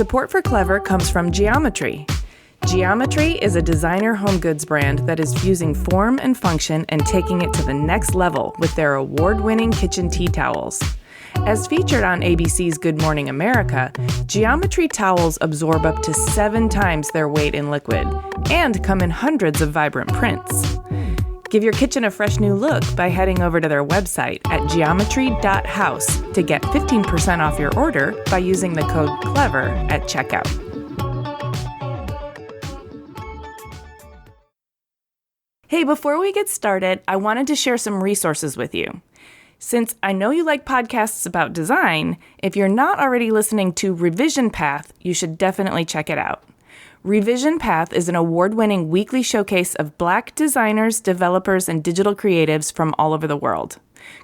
Support for Clever comes from Geometry. Geometry is a designer home goods brand that is fusing form and function and taking it to the next level with their award-winning kitchen tea towels. As featured on ABC's Good Morning America, Geometry towels absorb up to 7 times their weight in liquid and come in hundreds of vibrant prints. Give your kitchen a fresh new look by heading over to their website at geometry.house to get 15% off your order by using the code CLEVER at checkout. Hey, before we get started, I wanted to share some resources with you. Since I know you like podcasts about design, if you're not already listening to Revision Path, you should definitely check it out. Revision Path is an award-winning weekly showcase of Black designers, developers, and digital creatives from all over the world.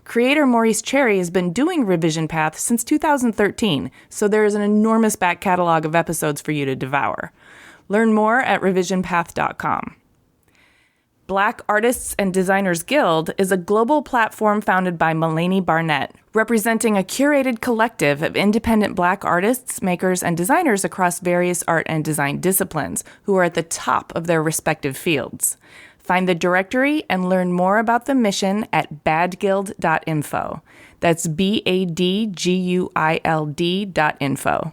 Creator Maurice Cherry has been doing Revision Path since 2013, so there is an enormous back catalog of episodes for you to devour. Learn more at revisionpath.com. Black Artists and Designers Guild is a global platform founded by Mulaney Barnett, representing a curated collective of independent Black artists, makers, and designers across various art and design disciplines who are at the top of their respective fields. Find the directory and learn more about the mission at badguild.info. That's BADGUILD.info.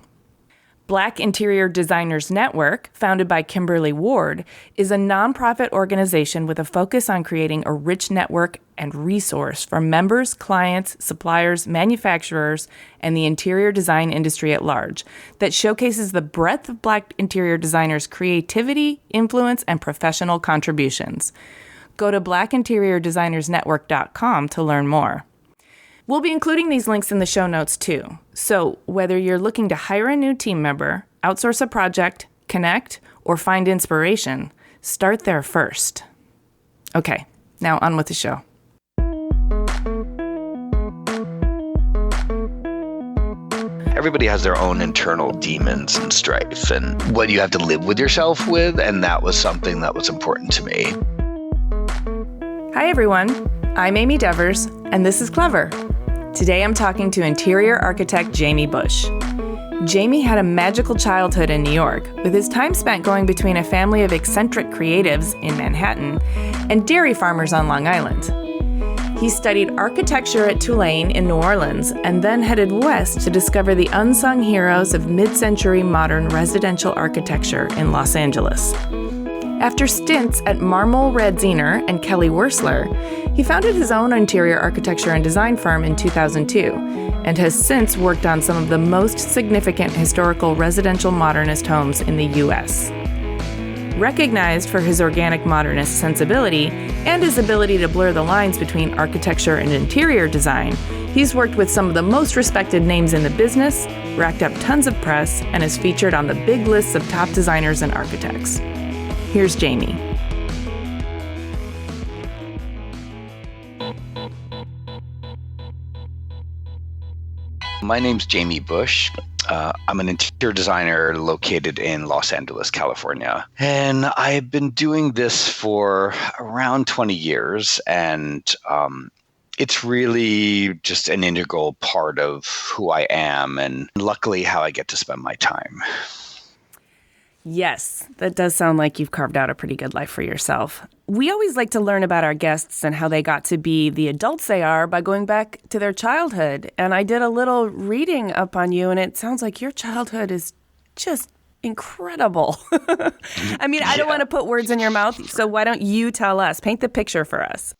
Black Interior Designers Network, founded by Kimberly Ward, is a nonprofit organization with a focus on creating a rich network and resource for members, clients, suppliers, manufacturers, and the interior design industry at large that showcases the breadth of Black interior designers' creativity, influence, and professional contributions. Go to blackinteriordesignersnetwork.com to learn more. We'll be including these links in the show notes too. So whether you're looking to hire a new team member, outsource a project, connect, or find inspiration, start there first. Okay, now on with the show. Everybody has their own internal demons and strife and what you have to live with yourself with, and that was something that was important to me. Hi everyone, I'm Amy Devers, and this is Clever. Today I'm talking to interior architect Jamie Bush. Jamie had a magical childhood in New York, with his time spent going between a family of eccentric creatives in Manhattan and dairy farmers on Long Island. He studied architecture at Tulane in New Orleans and then headed west to discover the unsung heroes of mid-century modern residential architecture in Los Angeles. After stints at Marmol Radziner and Kelly Wersler, he founded his own interior architecture and design firm in 2002 and has since worked on some of the most significant historical residential modernist homes in the U.S. Recognized for his organic modernist sensibility and his ability to blur the lines between architecture and interior design, he's worked with some of the most respected names in the business, racked up tons of press, and is featured on the big lists of top designers and architects. Here's Jamie. My name's Jamie Bush. I'm an interior designer located in Los Angeles, California. And I've been doing this for around 20 years. And it's really just an integral part of who I am and luckily how I get to spend my time. Yes, that does sound like you've carved out a pretty good life for yourself. We always like to learn about our guests and how they got to be the adults they are by going back to their childhood. And I did a little reading up on you, and it sounds like your childhood is just incredible. I mean, I don't want to put words in your mouth, so why don't you tell us? Paint the picture for us.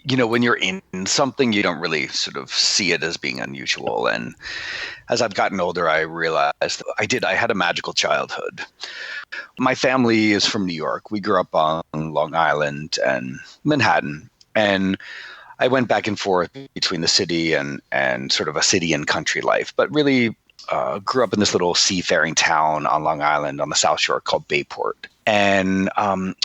You know, when you're in something, you don't really sort of see it as being unusual. And as I've gotten older, I realized I had a magical childhood. My family is from New York. We grew up on Long Island and Manhattan. And I went back and forth between the city and sort of a city and country life, but really grew up in this little seafaring town on Long Island on the South Shore called Bayport. And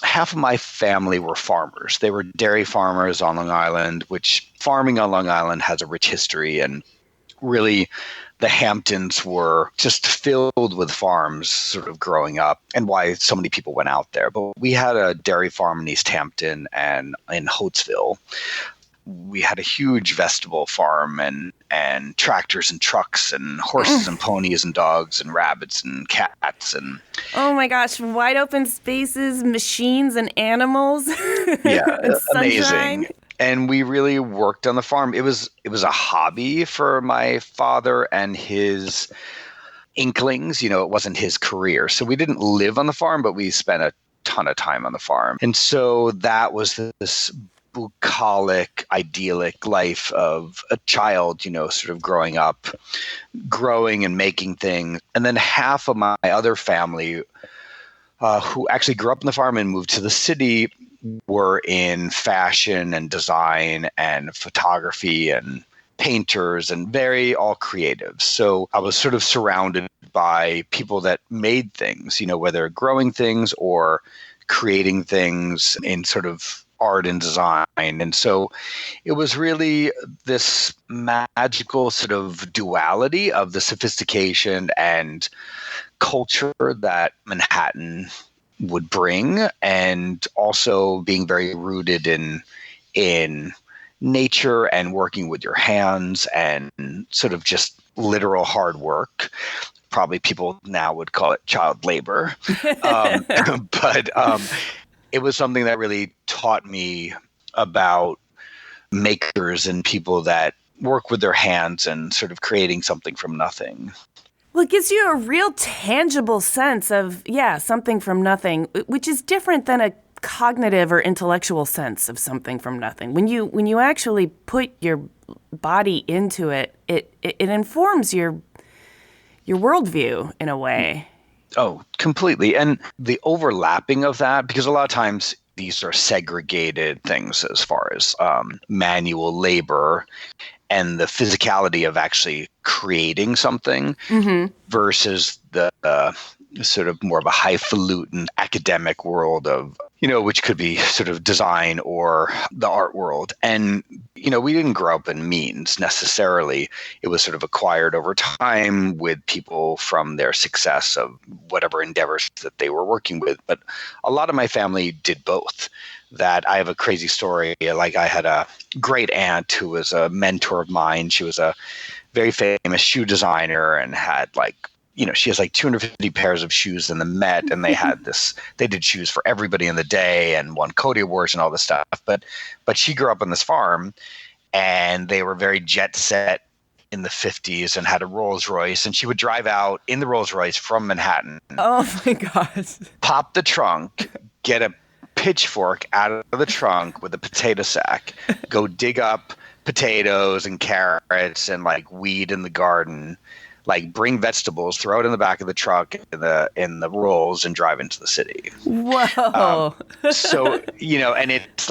half of my family were farmers. They were dairy farmers on Long Island, which farming on Long Island has a rich history. And really, the Hamptons were just filled with farms sort of growing up and why so many people went out there. But we had a dairy farm in East Hampton and in Hotesville. we had a huge vegetable farm and tractors and trucks and horses and ponies and dogs and rabbits and cats and Oh my gosh, wide open spaces, machines and animals. yeah, And sunshine. amazing. And we really worked on the farm. It was a hobby for my father and his inklings. It wasn't his career. So we didn't live on the farm, but we spent a ton of time on the farm. And so that was this bucolic, idyllic life of a child, sort of growing up, growing and making things. And then half of my other family, who actually grew up on the farm and moved to the city, were in fashion and design and photography and painters and very all creative. So I was sort of surrounded by people that made things, whether growing things or creating things in sort of art and design. And so it was really this magical sort of duality of the sophistication and culture that Manhattan would bring, and also being very rooted in nature and working with your hands and sort of just literal hard work. Probably people now would call it child labor. But it was something that really taught me about makers and people that work with their hands and sort of creating something from nothing. Well, it gives you a real tangible sense of, something from nothing, which is different than a cognitive or intellectual sense of something from nothing. When you actually put your body into it, it informs your worldview in a way. Oh, completely. And the overlapping of that, because a lot of times these are segregated things as far as manual labor and the physicality of actually creating something versus the sort of more of a highfalutin academic world of, which could be sort of design or the art world. And, we didn't grow up in means necessarily. It was sort of acquired over time with people from their success of whatever endeavors that they were working with. But a lot of my family did both. That I have a crazy story. Like I had a great aunt who was a mentor of mine. She was a very famous shoe designer and had she has 250 pairs of shoes in the Met, and they did shoes for everybody in the day and won Cody Awards and all this stuff. But she grew up on this farm, and they were very jet set in the 50s and had a Rolls Royce, and she would drive out in the Rolls Royce from Manhattan. Oh my God. Pop the trunk, get a pitchfork out of the trunk with a potato sack, go dig up potatoes and carrots and weed in the garden, bring vegetables, throw it in the back of the truck in the rolls and drive into the city. Whoa. So, and it's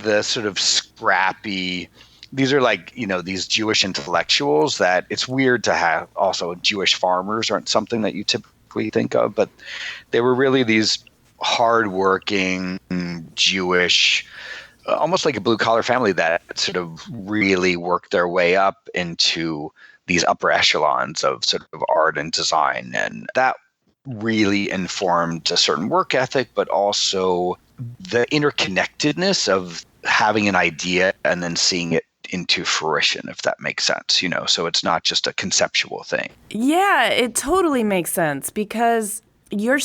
the sort of scrappy, these are these Jewish intellectuals that it's weird to have. Also, Jewish farmers aren't something that you typically think of, but they were really these hardworking Jewish, almost like a blue collar family that sort of really worked their way up into these upper echelons of sort of art and design. And that really informed a certain work ethic, but also the interconnectedness of having an idea and then seeing it into fruition, if that makes sense, so it's not just a conceptual thing. Yeah, it totally makes sense, because you're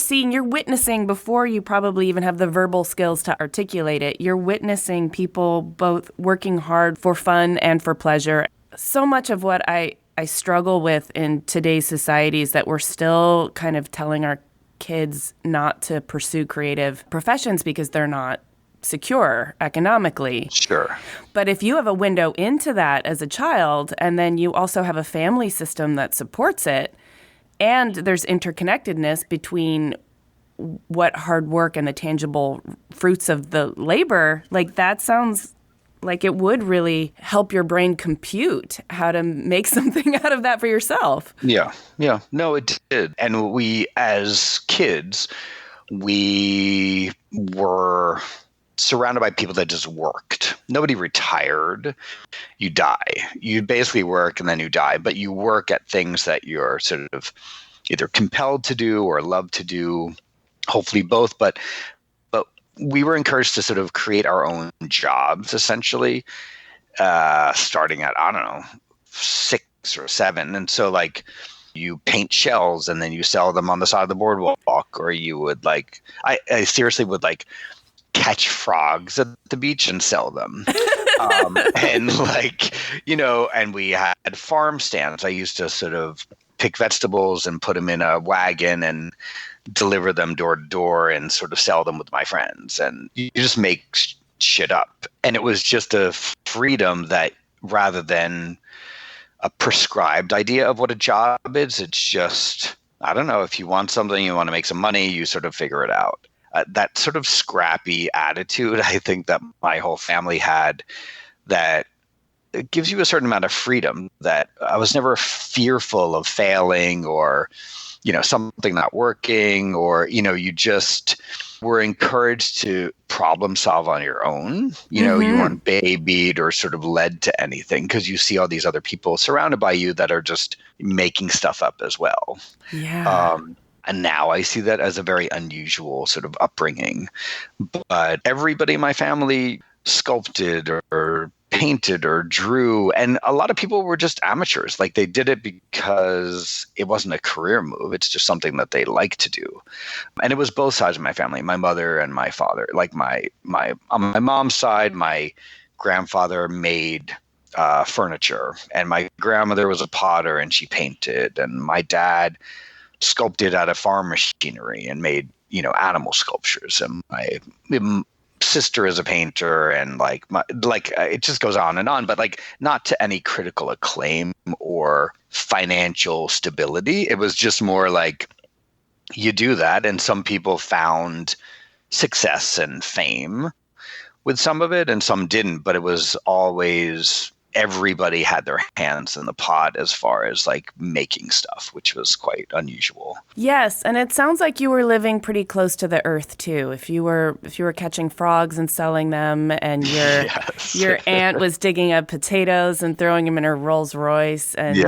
witnessing before you probably even have the verbal skills to articulate it. You're witnessing people both working hard for fun and for pleasure. So much of what I struggle with in today's society is that we're still kind of telling our kids not to pursue creative professions because they're not secure economically. Sure. But if you have a window into that as a child, and then you also have a family system that supports it, and there's interconnectedness between what hard work and the tangible fruits of the labor, that sounds like it would really help your brain compute how to make something out of that for yourself. Yeah. No, it did. And we, as kids, we were surrounded by people that just worked. Nobody retired. You die. You basically work and then you die, but you work at things that you're sort of either compelled to do or love to do, hopefully both. But we were encouraged to sort of create our own jobs, essentially. starting at, I don't know, 6 or 7. And so like you paint shells and then you sell them on the side of the boardwalk, or you would like, I seriously would like catch frogs at the beach and sell them. And like, and we had farm stands. I used to sort of pick vegetables and put them in a wagon and deliver them door to door and sort of sell them with my friends. And you just make shit up. And it was just a freedom that, rather than a prescribed idea of what a job is, it's just, I don't know, if you want something, you want to make some money, you sort of figure it out. That sort of scrappy attitude, I think that my whole family had, that it gives you a certain amount of freedom, that I was never fearful of failing or, something not working, or, you just were encouraged to problem solve on your own. You weren't babied or sort of led to anything, because you see all these other people surrounded by you that are just making stuff up as well. Yeah. And now I see that as a very unusual sort of upbringing. But everybody in my family sculpted or painted or drew. And a lot of people were just amateurs. Like, they did it because it wasn't a career move. It's just something that they like to do. And it was both sides of my family, my mother and my father. Like on my mom's side, my grandfather made furniture, and my grandmother was a potter and she painted, and my dad sculpted out of farm machinery and made, animal sculptures. And my sister is a painter, and it just goes on, but like not to any critical acclaim or financial stability. It was just more like, you do that, and some people found success and fame with some of it and some didn't, but it was always, everybody had their hands in the pot as far as like making stuff, which was quite unusual. Yes, and it sounds like you were living pretty close to the earth too. If you were catching frogs and selling them, and your aunt was digging up potatoes and throwing them in her Rolls Royce, and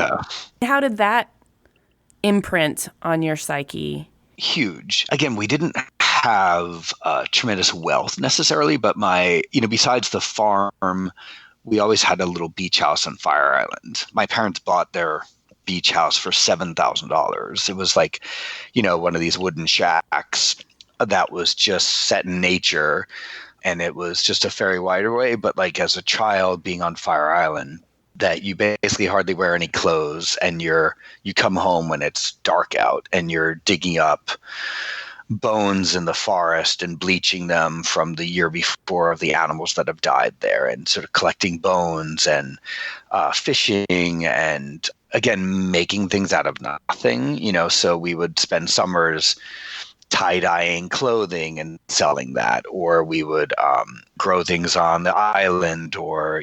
how did that imprint on your psyche? Huge. Again, we didn't have tremendous wealth necessarily, but besides the farm, we always had a little beach house on Fire Island. My parents bought their beach house for $7,000. It was like, one of these wooden shacks that was just set in nature, and it was just a ferry wide away. But like, as a child being on Fire Island, that you basically hardly wear any clothes, and you come home when it's dark out, and you're digging up bones in the forest and bleaching them from the year before of the animals that have died there, and sort of collecting bones and fishing, and again, making things out of nothing, so we would spend summers tie-dyeing clothing and selling that, or we would grow things on the island, or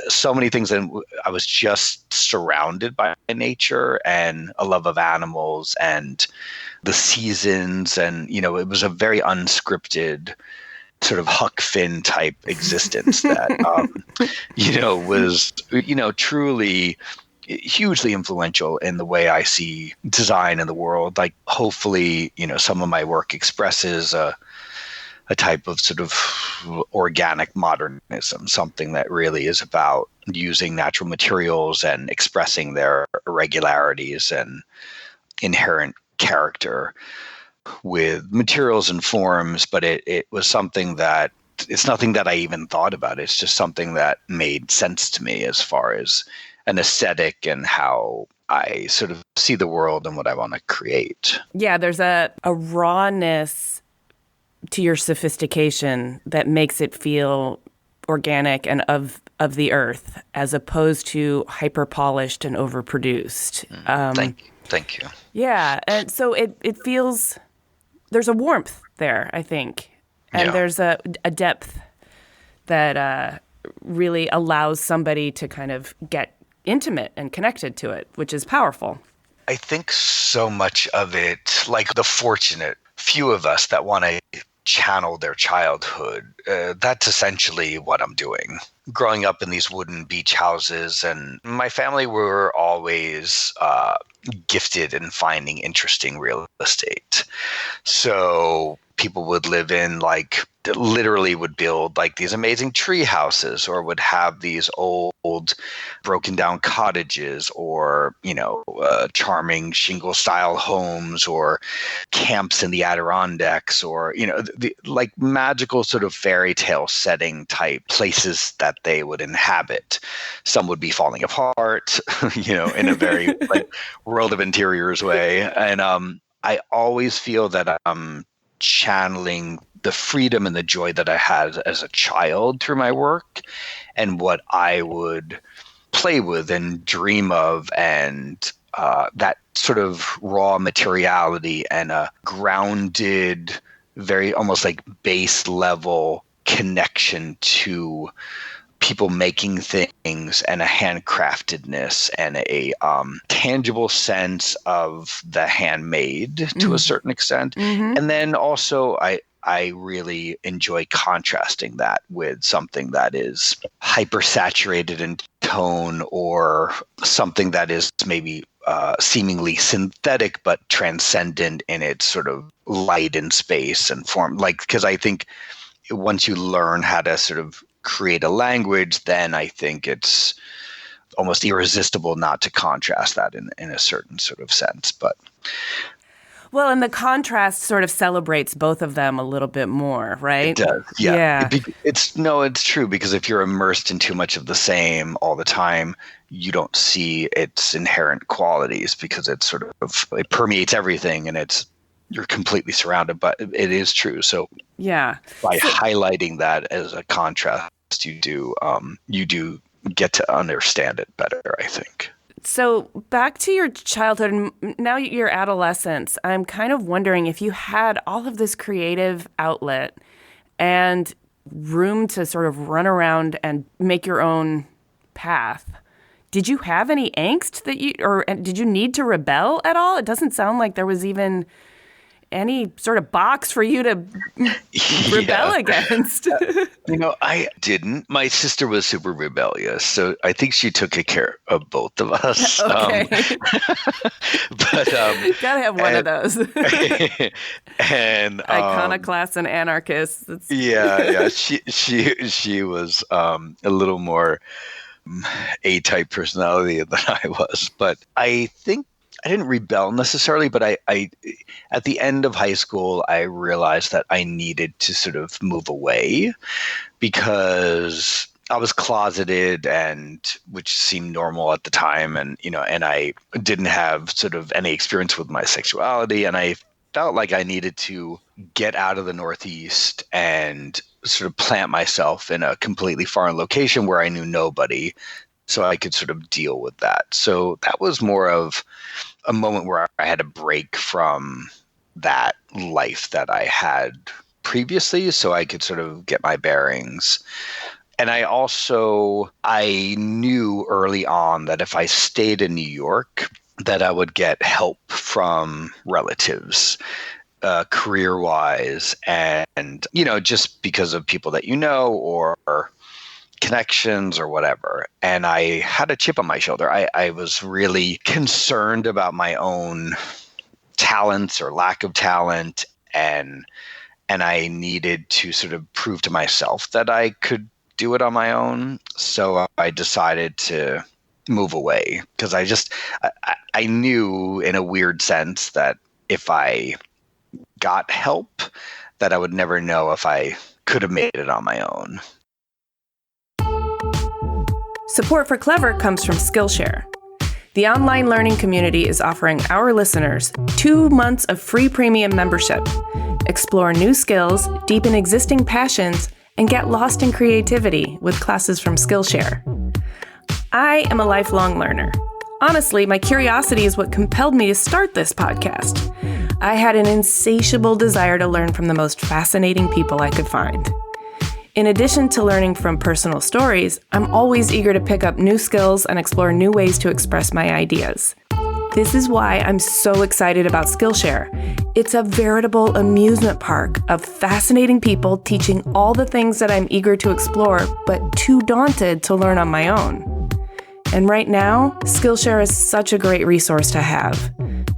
so many things. And I was just surrounded by nature and a love of animals and the seasons, and it was a very unscripted sort of Huck Finn type existence that was truly hugely influential in the way I see design in the world. Like, hopefully, some of my work expresses a type of sort of organic modernism, something that really is about using natural materials and expressing their irregularities and inherent character with materials and forms. But it was something that, it's nothing that I even thought about. It's just something that made sense to me as far as an aesthetic and how I sort of see the world and what I want to create. Yeah, there's a rawness to your sophistication that makes it feel organic and of the earth, as opposed to hyper polished and overproduced. Thank you. Yeah, and so it feels, there's a warmth there, I think, and there's a depth that really allows somebody to kind of get intimate and connected to it, which is powerful. I think so much of it, like the fortunate few of us that want to channel their childhood, that's essentially what I'm doing. Growing up in these wooden beach houses, and my family were always gifted in finding interesting real estate. So people would live in, like literally would build like these amazing tree houses, or would have these old broken down cottages, or charming shingle style homes, or camps in the Adirondacks, or like magical sort of fairy tale setting type places that they would inhabit. Some would be falling apart in a very like World of Interiors way. And I always feel that I'm channeling the freedom and the joy that I had as a child through my work, and what I would play with and dream of, and that sort of raw materiality and a grounded, very almost like base level connection to people making things, and a handcraftedness, and a tangible sense of the handmade to a certain extent. Mm-hmm. And then also I really enjoy contrasting that with something that is hypersaturated in tone, or something that is maybe seemingly synthetic but transcendent in its sort of light and space and form. Like, because I think once you learn how to sort of create a language, then I think it's almost irresistible not to contrast that in a certain sort of sense. But well, and the contrast sort of celebrates both of them a little bit more, right? it does, yeah. Yeah. It's true, because if you're immersed in too much of the same all the time, you don't see its inherent qualities, because it permeates everything, and you're completely surrounded. But it is true. So yeah, by highlighting that as a contrast, you do get to understand it better, I think. So back to your childhood and now your adolescence, I'm kind of wondering if you had all of this creative outlet and room to sort of run around and make your own path. Did you have any angst did you need to rebel at all? It doesn't sound like there was even any sort of box for you to rebel against. I didn't. My sister was super rebellious, so I think she took care of both of us. Okay. But gotta have one of those. And iconoclasts and anarchists. Yeah. She was a little more A-type personality than I was, but I think I didn't rebel necessarily, but I at the end of high school, I realized that I needed to sort of move away, because I was closeted, and which seemed normal at the time. And, and I didn't have sort of any experience with my sexuality. And I felt like I needed to get out of the Northeast and sort of plant myself in a completely foreign location where I knew nobody, so I could sort of deal with that. So that was more of a moment where I had a break from that life that I had previously, so I could sort of get my bearings. And I knew early on that if I stayed in New York, that I would get help from relatives, career-wise, and, just because of people that or connections or whatever. And I had a chip on my shoulder. I was really concerned about my own talents or lack of talent, and I needed to sort of prove to myself that I could do it on my own. So I decided to move away, because I knew in a weird sense that if I got help, that I would never know if I could have made it on my own. Support for Clever comes from Skillshare. The online learning community is offering our listeners 2 months of free premium membership. Explore new skills, deepen existing passions, and get lost in creativity with classes from Skillshare. I am a lifelong learner. Honestly, my curiosity is what compelled me to start this podcast. I had an insatiable desire to learn from the most fascinating people I could find. In addition to learning from personal stories, I'm always eager to pick up new skills and explore new ways to express my ideas. This is why I'm so excited about Skillshare. It's a veritable amusement park of fascinating people teaching all the things that I'm eager to explore, but too daunted to learn on my own. And right now, Skillshare is such a great resource to have.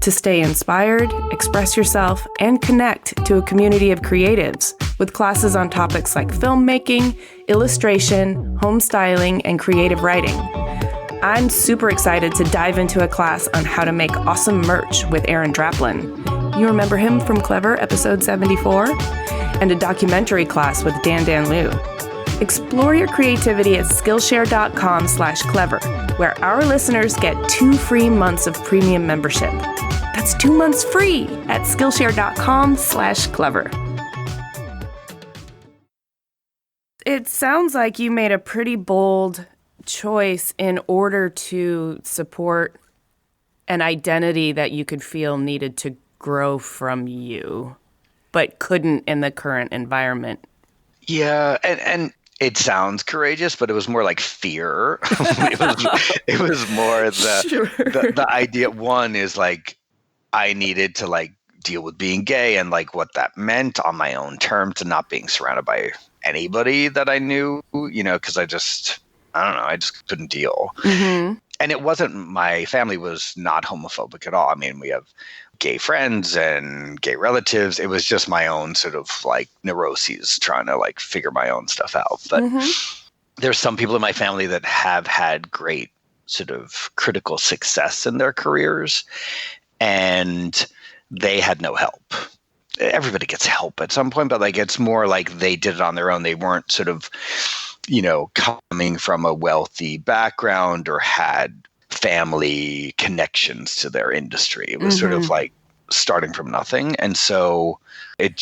to stay inspired, express yourself, and connect to a community of creatives with classes on topics like filmmaking, illustration, home styling, and creative writing. I'm super excited to dive into a class on how to make awesome merch with Aaron Draplin. You remember him from Clever, episode 74? And a documentary class with Dan Liu. Explore your creativity at Skillshare.com/clever, where our listeners get 2 free months of premium membership. That's 2 months free at Skillshare.com/clever. It sounds like you made a pretty bold choice in order to support an identity that you could feel needed to grow from you, but couldn't in the current environment. Yeah, and it sounds courageous, but it was more like fear. it was more the idea. One is like I needed to like deal with being gay and like what that meant on my own terms and not being surrounded by anybody that I knew, because I just couldn't deal. Mm-hmm. And it wasn't, my family was not homophobic at all. I mean, we have gay friends and gay relatives. It was just my own sort of like neuroses trying to like figure my own stuff out. But there's some people in my family that have had great sort of critical success in their careers, and they had no help. Everybody gets help at some point, but like it's more like they did it on their own. They weren't sort of, coming from a wealthy background or had family connections to their industry. It was sort of like starting from nothing. And so it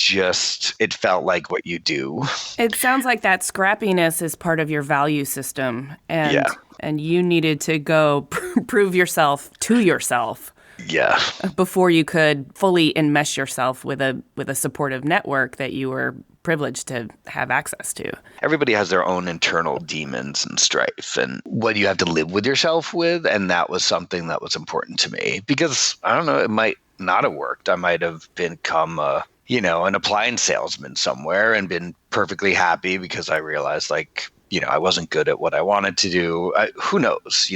felt like what you do. It sounds like that scrappiness is part of your value system. And you needed to go prove yourself to yourself. Yeah. Before you could fully enmesh yourself with a supportive network that you were privileged to have access to. Everybody has their own internal demons and strife and what you have to live with yourself with. And that was something that was important to me because I don't know, it might not have worked. I might have become an appliance salesman somewhere and been perfectly happy because I realized I wasn't good at what I wanted to do. Who knows,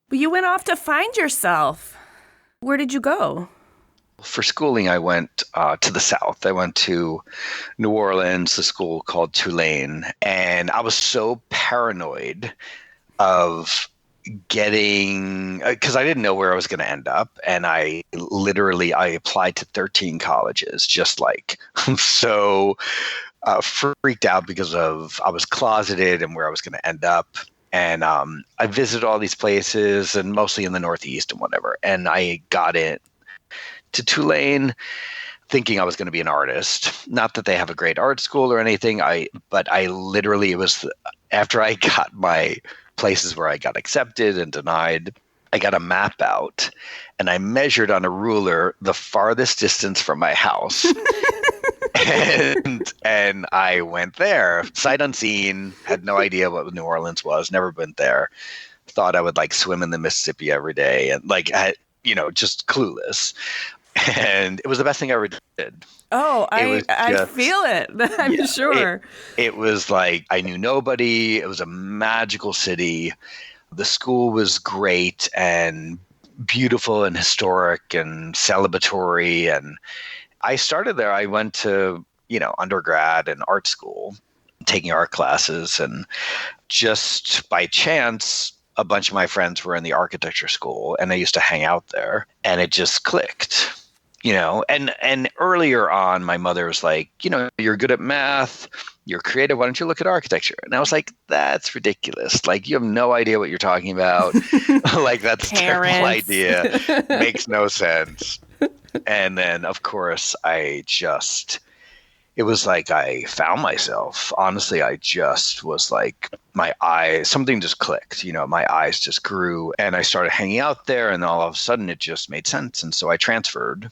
But you went off to find yourself. Where did you go? For schooling, I went to the South. I went to New Orleans, a school called Tulane, and I was so paranoid of getting, because I didn't know where I was going to end up, and I applied to 13 colleges, just like so freaked out because I was closeted and where I was going to end up. And I visited all these places, and mostly in the Northeast and whatever. And I got in to Tulane thinking I was going to be an artist. Not that they have a great art school or anything. But I literally, it was after I got my places where I got accepted and denied, I got a map out and I measured on a ruler the farthest distance from my house. And I went there, sight unseen, had no idea what New Orleans was, never been there. Thought I would like swim in the Mississippi every day and just clueless. And it was the best thing I ever did. Oh, I feel it. I'm sure. It was like I knew nobody. It was a magical city. The school was great and beautiful and historic and celebratory. And I started there. I went to, undergrad and art school, taking art classes. And just by chance, a bunch of my friends were in the architecture school and I used to hang out there and it just clicked. And earlier on, my mother was like, you're good at math, you're creative, why don't you look at architecture? And I was like, that's ridiculous. Like, you have no idea what you're talking about. Like, that's a terrible idea. Makes no sense. And then, of course, it was like I found myself. Honestly, I just was like, my eyes, something just clicked, my eyes just grew and I started hanging out there and all of a sudden it just made sense. And so I transferred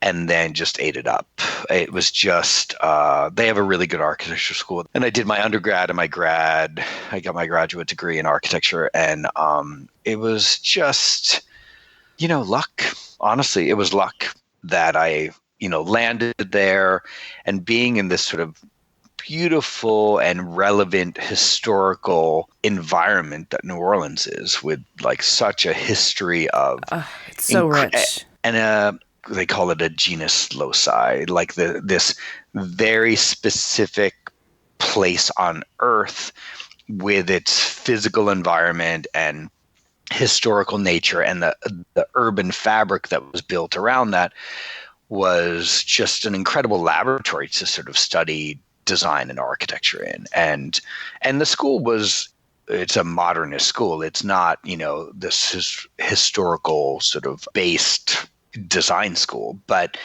and then just ate it up. It was just, they have a really good architecture school. And I did my undergrad and my grad. I got my graduate degree in architecture. And it was just, luck. Honestly, it was luck that I, landed there and being in this sort of beautiful and relevant historical environment that New Orleans is with like such a history of it's so rich. and they call it a genus loci, like this very specific place on Earth with its physical environment and historical nature, and the urban fabric that was built around that was just an incredible laboratory to sort of study design and architecture in. And the school it's a modernist school. It's not, this historical sort of based design school, but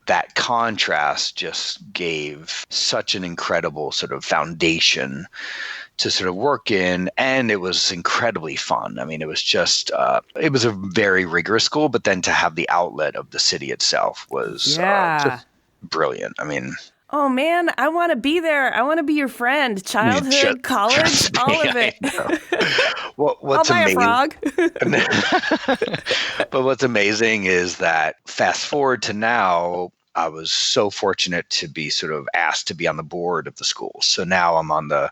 that contrast just gave such an incredible sort of foundation to sort of work in, and it was incredibly fun. I mean, it was just, it was a very rigorous school, but then to have the outlet of the city itself was just brilliant. I mean, oh man, I want to be there. I want to be your friend. Childhood, college, all of it. What's I'll buy a frog. But what's amazing is that fast forward to now, I was so fortunate to be sort of asked to be on the board of the school. So now I'm on the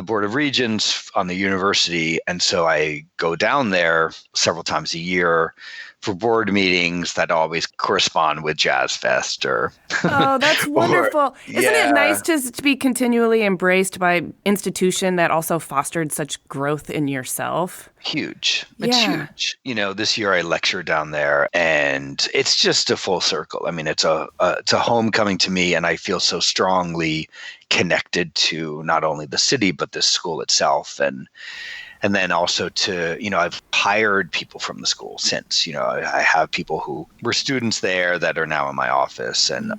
board of regents on the university. And so I go down there several times a year for board meetings that always correspond with Jazz Fest Oh, that's wonderful. Isn't it nice to be continually embraced by institution that also fostered such growth in yourself? Huge. It's huge. This year I lecture down there, and it's just a full circle. I mean, it's a homecoming to me, and I feel so strongly connected to not only the city, but the school itself. And then also I've hired people from the school since, I have people who were students there that are now in my office, and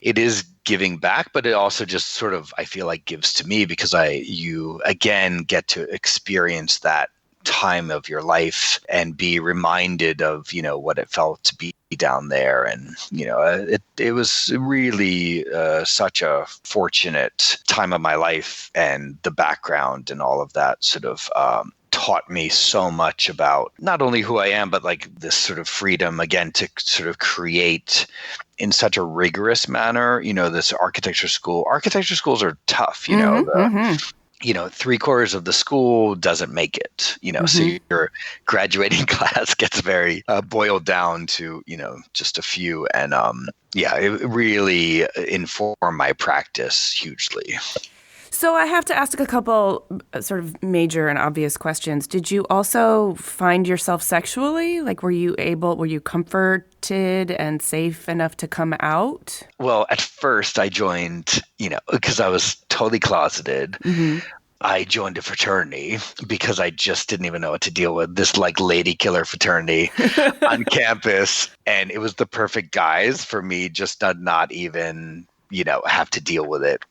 it is giving back, but it also just sort of, I feel like, gives to me because you again get to experience that time of your life and be reminded of, what it felt to be down there. And, it was really such a fortunate time of my life, and the background and all of that sort of taught me so much about not only who I am, but like this sort of freedom again to sort of create in such a rigorous manner. This architecture schools are tough, 3/4 of the school doesn't make it, so your graduating class gets very boiled down to, just a few. And it really informed my practice hugely. So I have to ask a couple sort of major and obvious questions. Did you also find yourself sexually? Like, were you comforted and safe enough to come out? Well, at first I joined, because I was totally closeted. Mm-hmm. I joined a fraternity because I just didn't even know what to deal with, this like lady killer fraternity on campus. And it was the perfect guise for me just to not even, have to deal with it.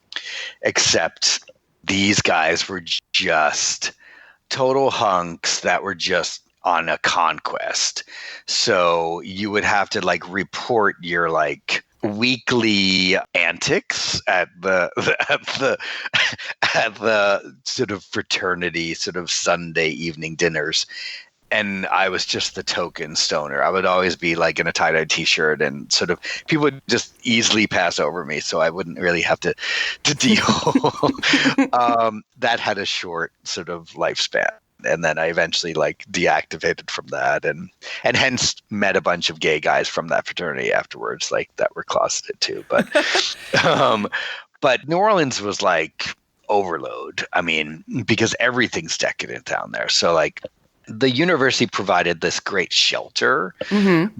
Except these guys were just total hunks that were just on a conquest. So you would have to like report your like weekly antics at the sort of fraternity sort of Sunday evening dinners. And I was just the token stoner. I would always be like in a tie-dye t-shirt, and sort of people would just easily pass over me, so I wouldn't really have to deal. That had a short sort of lifespan. And then I eventually like deactivated from that, and hence met a bunch of gay guys from that fraternity afterwards, like that were closeted too. But New Orleans was like overload. I mean, because everything's decadent down there. So like, the university provided this great shelter,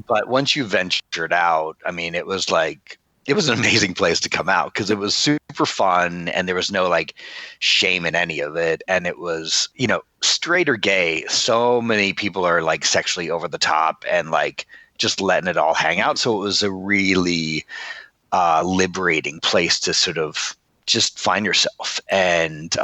but once you ventured out, I mean, it was an amazing place to come out because it was super fun and there was no like shame in any of it. And it was, straight or gay, so many people are like sexually over the top and like just letting it all hang out. So it was a really liberating place to sort of just find yourself. And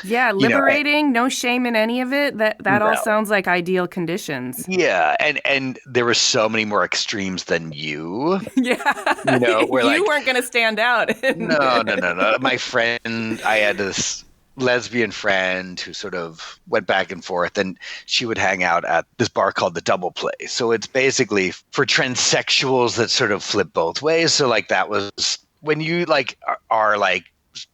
liberating, no shame in any of it. That all sounds like ideal conditions. Yeah, and there were so many more extremes than you. Yeah, where you weren't going to stand out. No. My friend, I had this lesbian friend who sort of went back and forth, and she would hang out at this bar called the Double Play. So it's basically for transsexuals that sort of flip both ways. So like that was when you like are like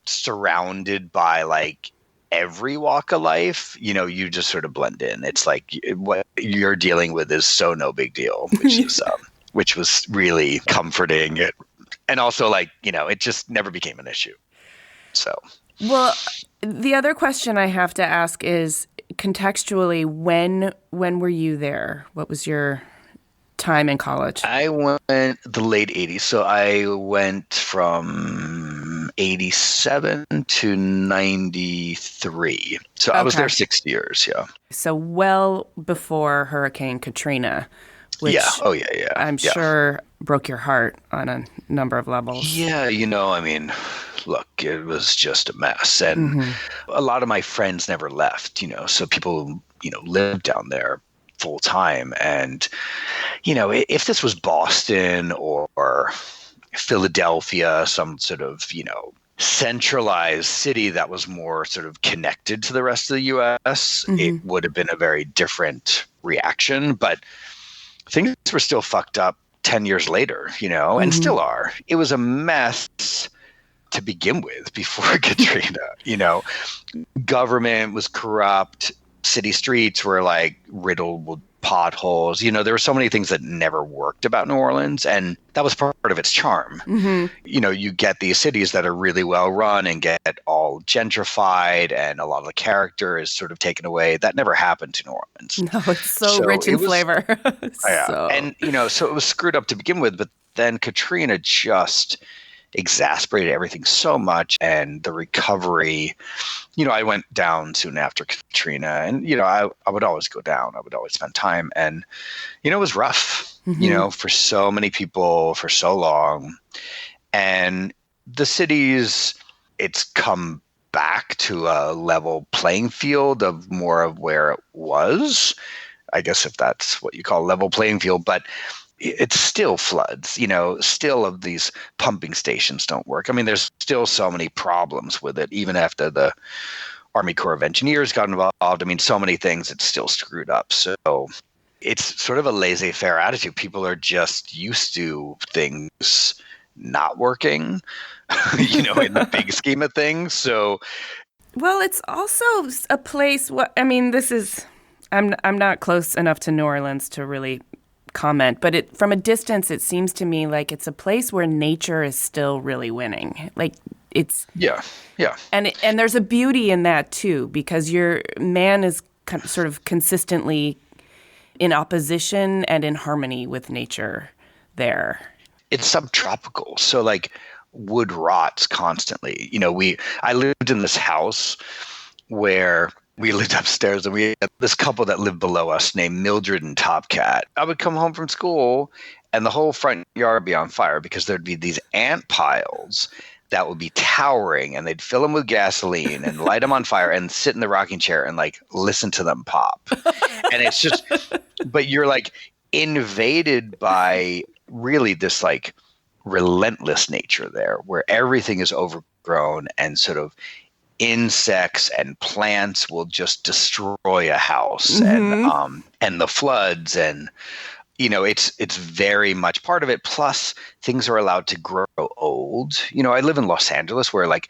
surrounded by like every walk of life, you just sort of blend in. It's like what you're dealing with is so no big deal, which was really comforting. And also like, it just never became an issue. So, well, the other question I have to ask is contextually, when were you there? What was your time in college? I went the late 80s. So I went from 87 to 93. So I was there 6 years. Yeah. So well before Hurricane Katrina, which yeah. I'm sure broke your heart on a number of levels. Yeah. I mean, look, it was just a mess. And a lot of my friends never left, so people, lived down there full time. And, if this was Boston or Philadelphia, some sort of, centralized city that was more sort of connected to the rest of the US, it would have been a very different reaction. But things were still fucked up 10 years later, and still are. It was a mess to begin with before Katrina. Government was corrupt. City streets were like riddled with potholes. There were so many things that never worked about New Orleans, and that was part of its charm. You get these cities that are really well run and get all gentrified, and a lot of the character is sort of taken away. That never happened to New Orleans. No, it's so rich in flavor. Yeah. And so it was screwed up to begin with, but then Katrina just exacerbated everything so much, and the recovery, I went down soon after Katrina, and I would always go down. I would always spend time, and it was rough, for so many people for so long. And the cities, it's come back to a level playing field of more of where it was, I guess, if that's what you call level playing field. But it still floods, still of these pumping stations don't work. I mean, there's still so many problems with it, even after the Army Corps of Engineers got involved. I mean, so many things, it's still screwed up. So it's sort of a laissez-faire attitude. People are just used to things not working, in the big scheme of things. So, well, it's also a place, I'm not close enough to New Orleans to really comment, but from a distance, it seems to me like it's a place where nature is still really winning. Like it's and there's a beauty in that too, because your man is sort of consistently in opposition and in harmony with nature there. It's subtropical, so like wood rots constantly. I lived in this house where we lived upstairs, and we had this couple that lived below us named Mildred and Topcat. I would come home from school and the whole front yard would be on fire because there'd be these ant piles that would be towering, and they'd fill them with gasoline and light them on fire and sit in the rocking chair and like listen to them pop. And it's just, but you're like invaded by really this like relentless nature there where everything is overgrown, and sort of insects and plants will just destroy a house, and the floods, and it's very much part of it. Plus things are allowed to grow old. I live in Los Angeles where like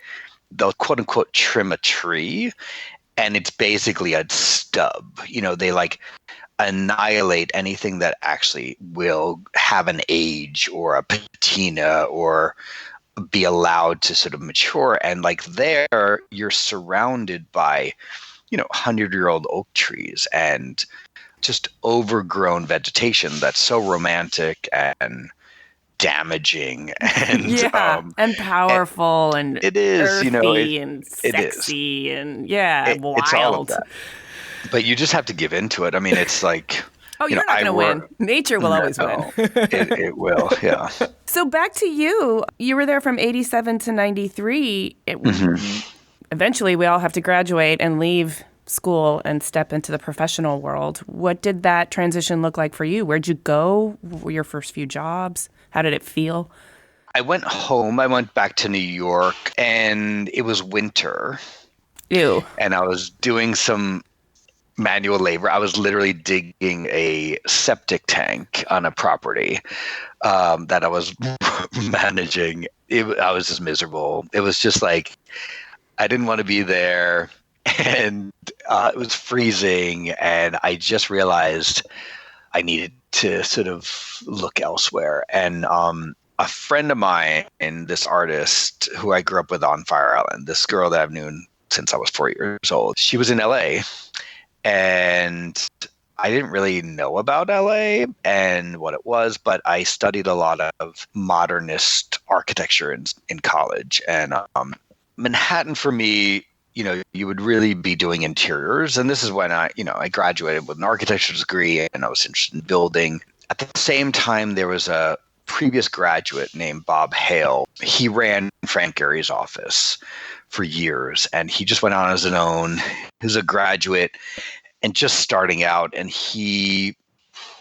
they'll quote unquote trim a tree and it's basically a stub. They like annihilate anything that actually will have an age or a patina or be allowed to sort of mature. And like there you're surrounded by 100-year-old oak trees and just overgrown vegetation that's so romantic and damaging and and powerful and it is earthy and sexy and wild. It's all of that, but you just have to give into it. I mean, it's like you're not going to win. Nature will always win. It will, yeah. So back to you. You were there from 87 to 93. Eventually, we all have to graduate and leave school and step into the professional world. What did that transition look like for you? Where'd you go? What were your first few jobs? How did it feel? I went home. I went back to New York, and it was winter. Ew. And I was doing some manual labor. I was literally digging a septic tank on a property that I was managing. I was just miserable. It was just like, I didn't want to be there. and it was freezing, and I just realized I needed to sort of look elsewhere. And a friend of mine, this artist who I grew up with on Fire Island, this girl that I've known since I was 4 years old, she was in LA, and I didn't really know about LA and what it was, but I studied a lot of modernist architecture in college. And Manhattan for me, you would really be doing interiors. And this is when I graduated with an architecture degree and I was interested in building. At the same time, there was a previous graduate named Bob Hale. He ran Frank Gehry's office for years, and he just went on as his own. He was a graduate and just starting out, and he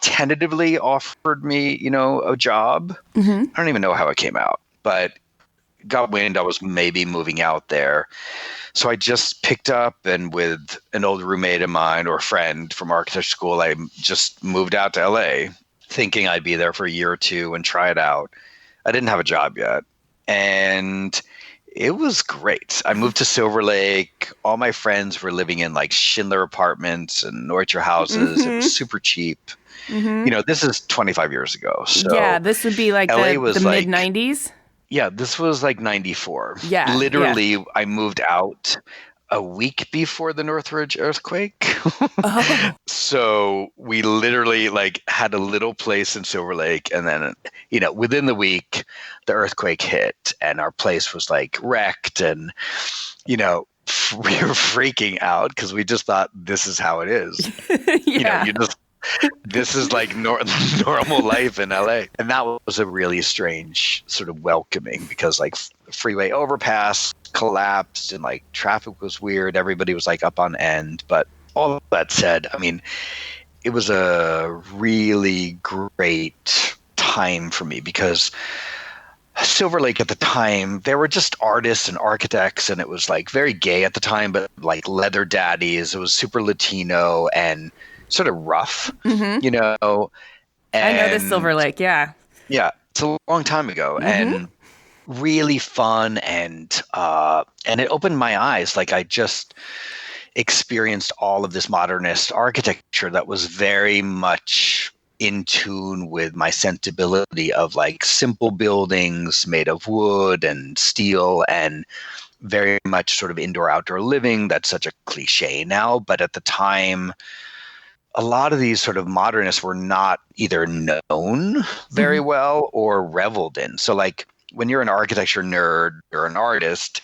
tentatively offered me, a job. I don't even know how it came out, but got wind I was maybe moving out there. So I just picked up, and with an old roommate of mine or a friend from architecture school, I just moved out to LA thinking I'd be there for a year or two and try it out. I didn't have a job yet. And it was great. I moved to Silver Lake. All my friends were living in like Schindler apartments and Neutra houses. It was super cheap. This is 25 years ago. So yeah, this would be like LA the was mid 90s. Yeah, this was like 94. Yeah. Literally, I moved out a week before the Northridge earthquake. So we literally like had a little place in Silver Lake, and then within the week the earthquake hit and our place was like wrecked, and we were freaking out because we just thought this is how it is. This is like normal life in LA. And that was a really strange sort of welcoming, because like freeway overpass collapsed and like traffic was weird. Everybody was like up on end. But all of that said, I mean, it was a really great time for me, because Silver Lake at the time, there were just artists and architects, and it was like very gay at the time, but like leather daddies. It was super Latino and sort of rough, And I know this Silver Lake, yeah. Yeah, it's a long time ago, and really fun, and it opened my eyes. Like I just experienced all of this modernist architecture that was very much in tune with my sensibility of like simple buildings made of wood and steel, and very much sort of indoor outdoor living. That's such a cliche now, but at the time, a lot of these sort of modernists were not either known very well or reveled in. So like when you're an architecture nerd or an artist,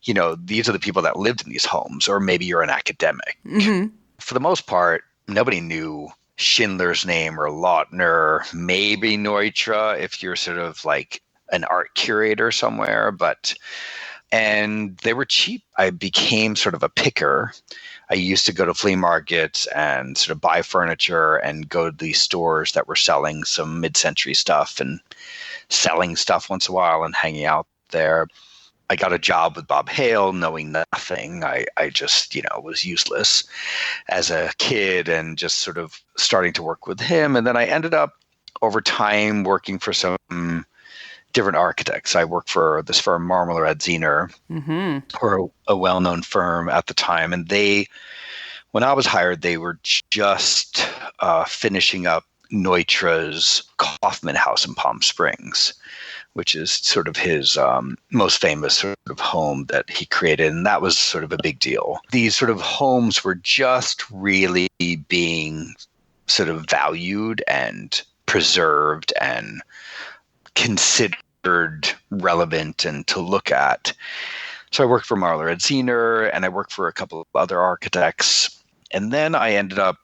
these are the people that lived in these homes, or maybe you're an academic. For the most part, nobody knew Schindler's name or Lautner, maybe Neutra if you're sort of like an art curator somewhere, and they were cheap. I became sort of a picker. I used to go to flea markets and sort of buy furniture and go to these stores that were selling some mid-century stuff and selling stuff once in a while and hanging out there. I got a job with Bob Hale knowing nothing. I just, was useless as a kid, and just sort of starting to work with him. And then I ended up over time working for some different architects. I worked for this firm, Marmler at Zener, or a well-known firm at the time. And when I was hired, they were just finishing up Neutra's Kaufman House in Palm Springs, which is sort of his most famous sort of home that he created. And that was sort of a big deal. These sort of homes were just really being sort of valued and preserved and considered relevant and to look at. So I worked for Marler at Zener, and I worked for a couple of other architects. And then I ended up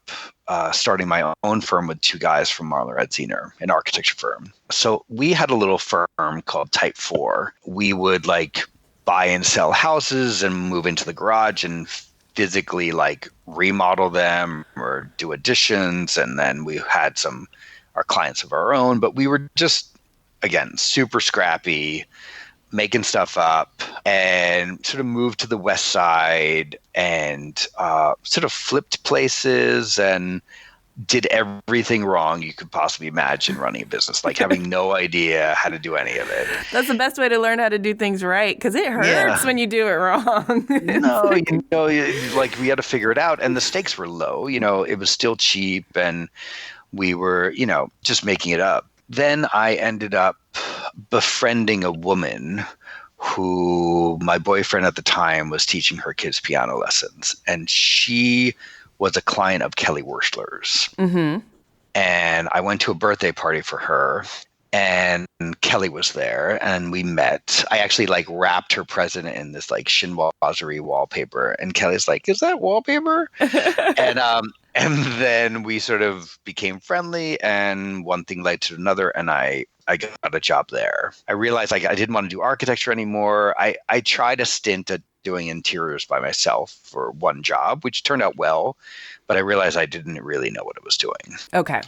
starting my own firm with two guys from Marler at Zener, an architecture firm. So we had a little firm called Type 4. We would like buy and sell houses and move into the garage and physically like remodel them or do additions. And then we had our clients of our own, but we were just, again, super scrappy, making stuff up, and sort of moved to the West Side and sort of flipped places. And did everything wrong you could possibly imagine running a business, like having no idea how to do any of it. That's the best way to learn how to do things right, because it hurts Yeah. when you do it wrong. No, like we had to figure it out, and the stakes were low. It was still cheap, and we were, just making it up. Then I ended up befriending a woman who my boyfriend at the time was teaching her kids piano lessons, and she was a client of Kelly Wurstler's. Mm-hmm. And I went to a birthday party for her, and Kelly was there, and we met. I actually wrapped her present in this chinoiserie wallpaper, and Kelly's like, "Is that wallpaper?" and then we sort of became friendly, and one thing led to another, and I got a job there. I realized I didn't want to do architecture anymore. I tried a stint at doing interiors by myself for one job, which turned out well, but I realized I didn't really know what I was doing. Okay.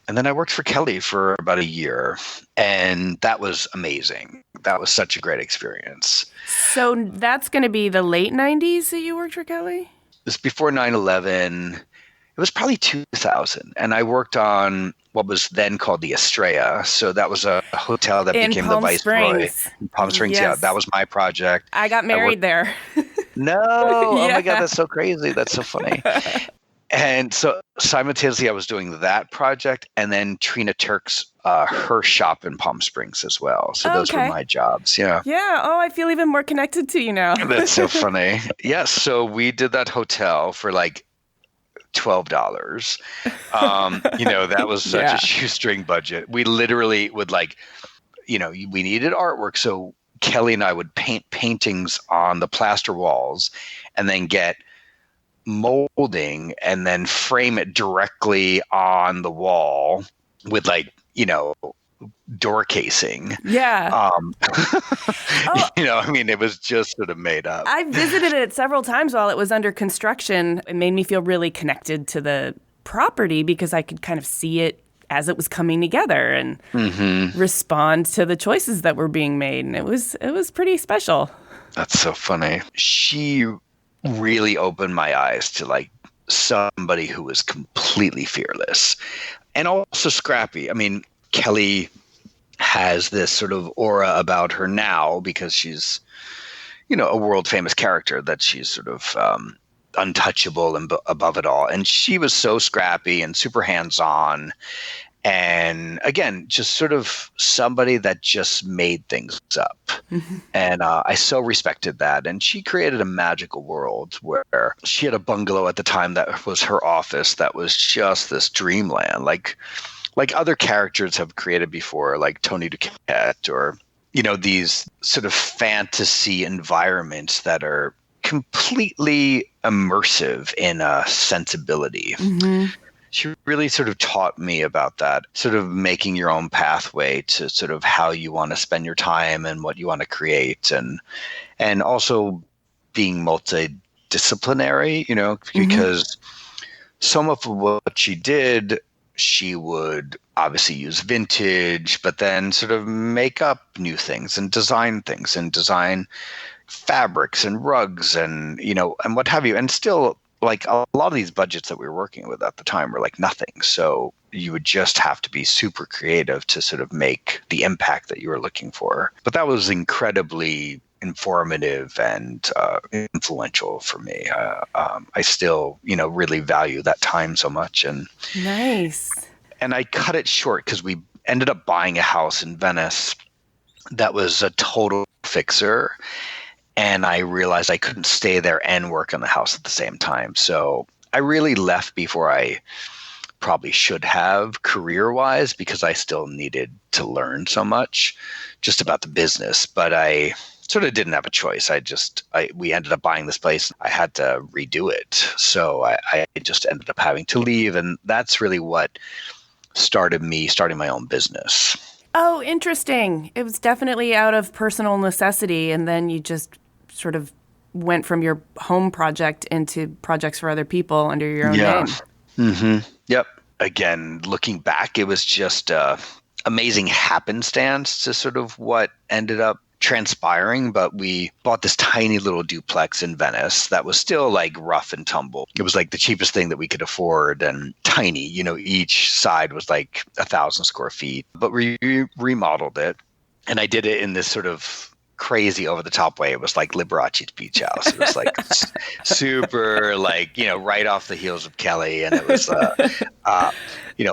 And then I worked for Kelly for about a year, and that was amazing. That was such a great experience. So that's going to be the late 90s that you worked for Kelly? It was before 9/11. It was probably 2000. And I worked on what was then called the Estrella. So that was a hotel that became the Viceroy in Palm Springs. Yes. Yeah, that was my project. I got married there. No. Oh Yeah. my God, that's so crazy. That's so funny. And so simultaneously, I was doing that project, and then Trina Turk's her shop in Palm Springs as well. So those were my jobs. Yeah. Yeah. Oh, I feel even more connected to you now. That's so funny. Yes. So we did that hotel for $12. That was such a shoestring budget. We literally would we needed artwork. So Kelly and I would paint paintings on the plaster walls and then get molding and then frame it directly on the wall with door casing. Yeah. It was just sort of made up. I visited it several times while it was under construction. It made me feel really connected to the property because I could kind of see it as it was coming together and respond to the choices that were being made. And it was pretty special. That's so funny. She really opened my eyes to somebody who was completely fearless and also scrappy. I mean, Kelly has this sort of aura about her now because she's, a world famous character, that she's sort of untouchable and above it all. And she was so scrappy and super hands-on. And again, just sort of somebody that just made things up. Mm-hmm. And I so respected that. And she created a magical world where she had a bungalow at the time that was her office that was just this dreamland, like other characters have created before, like Tony Duquette, or, these sort of fantasy environments that are completely immersive in a sensibility. Mm-hmm. She really sort of taught me about that, sort of making your own pathway to sort of how you want to spend your time and what you want to create, and also being multidisciplinary, because some of what she did, she would obviously use vintage, but then sort of make up new things and design fabrics and rugs and, and what have you. And still, a lot of these budgets that we were working with at the time were nothing. So you would just have to be super creative to sort of make the impact that you were looking for. But that was incredibly informative and influential for me. I still, really value that time so much. And nice. And I cut it short because we ended up buying a house in Venice that was a total fixer. And I realized I couldn't stay there and work on the house at the same time. So I really left before I probably should have career-wise, because I still needed to learn so much just about the business. But I sort of didn't have a choice. We ended up buying this place. I had to redo it. So I just ended up having to leave. And that's really what started me starting my own business. Oh, interesting. It was definitely out of personal necessity, and then you just sort of went from your home project into projects for other people under your own name. Mm-hmm. Yep. Again, looking back, it was just amazing happenstance to sort of what ended up transpiring, but we bought this tiny little duplex in Venice that was still like rough and tumble. It was like the cheapest thing that we could afford and tiny, each side was like 1,000 square feet, but we remodeled it. And I did it in this sort of crazy over the top way. It was like Liberace's beach house. It was like super like, right off the heels of Kelly. And it was,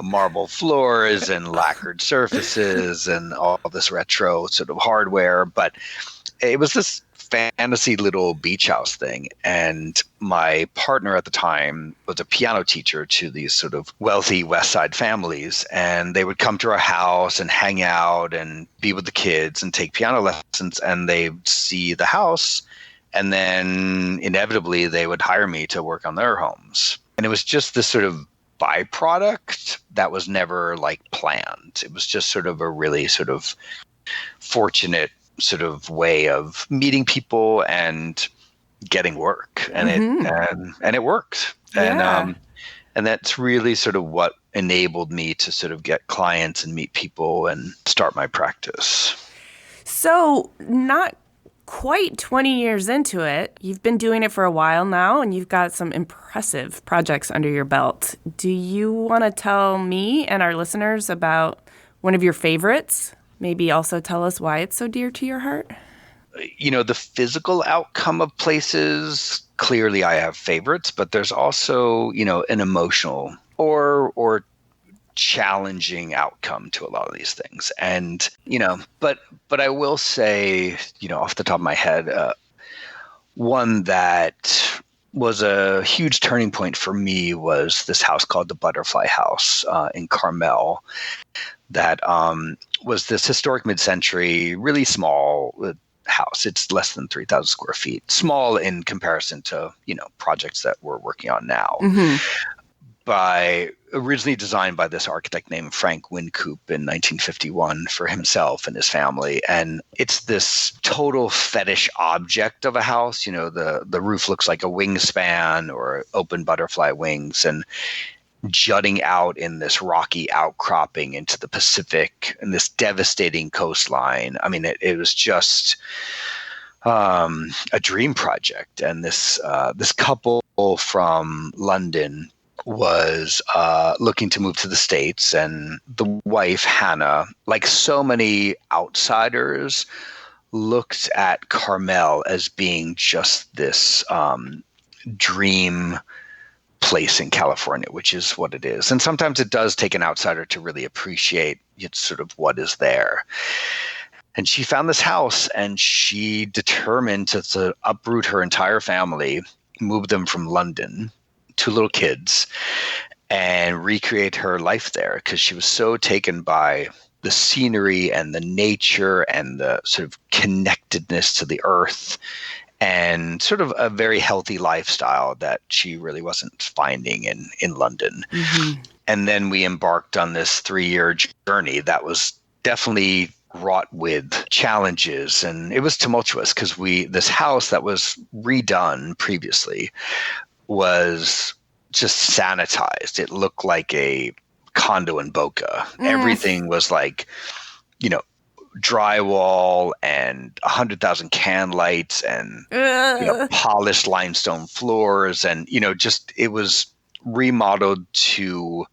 marble floors and lacquered surfaces and all this retro sort of hardware. But it was this fantasy little beach house thing. And my partner at the time was a piano teacher to these sort of wealthy West Side families. And they would come to our house and hang out and be with the kids and take piano lessons. And they'd see the house. And then inevitably they would hire me to work on their homes. And it was just this sort of byproduct that was never like planned. It was just sort of a really sort of fortunate sort of way of meeting people and getting work, and it worked. Yeah. And that's really sort of what enabled me to sort of get clients and meet people and start my practice. So not quite 20 years into it, you've been doing it for a while now, and you've got some impressive projects under your belt. Do you want to tell me and our listeners about one of your favorites? Maybe also tell us why it's so dear to your heart. The physical outcome of places, clearly I have favorites, but there's also, an emotional or challenging outcome to a lot of these things. And, but I will say, off the top of my head, one that was a huge turning point for me was this house called the Butterfly House in Carmel. That was this historic mid-century, really small house. It's less than 3,000 square feet. Small in comparison to, projects that we're working on now. Originally designed by this architect named Frank Wincoup in 1951 for himself and his family. And it's this total fetish object of a house. The roof looks like a wingspan or open butterfly wings, and jutting out in this rocky outcropping into the Pacific and this devastating coastline. I mean, it was just a dream project. And this couple from London was looking to move to the States, and the wife, Hannah, like so many outsiders, looked at Carmel as being just this dream place in California, which is what it is. And sometimes it does take an outsider to really appreciate sort of what is there. And she found this house, and she determined to uproot her entire family, move them from London, 2 little kids, and recreate her life there, because she was so taken by the scenery and the nature and the sort of connectedness to the earth and sort of a very healthy lifestyle that she really wasn't finding in London. And then we embarked on this 3-year journey that was definitely wrought with challenges, and it was tumultuous because this house that was redone previously was just sanitized. It looked like a condo in Boca. Everything was like, drywall and 100,000 can lights and polished limestone floors, and just it was remodeled to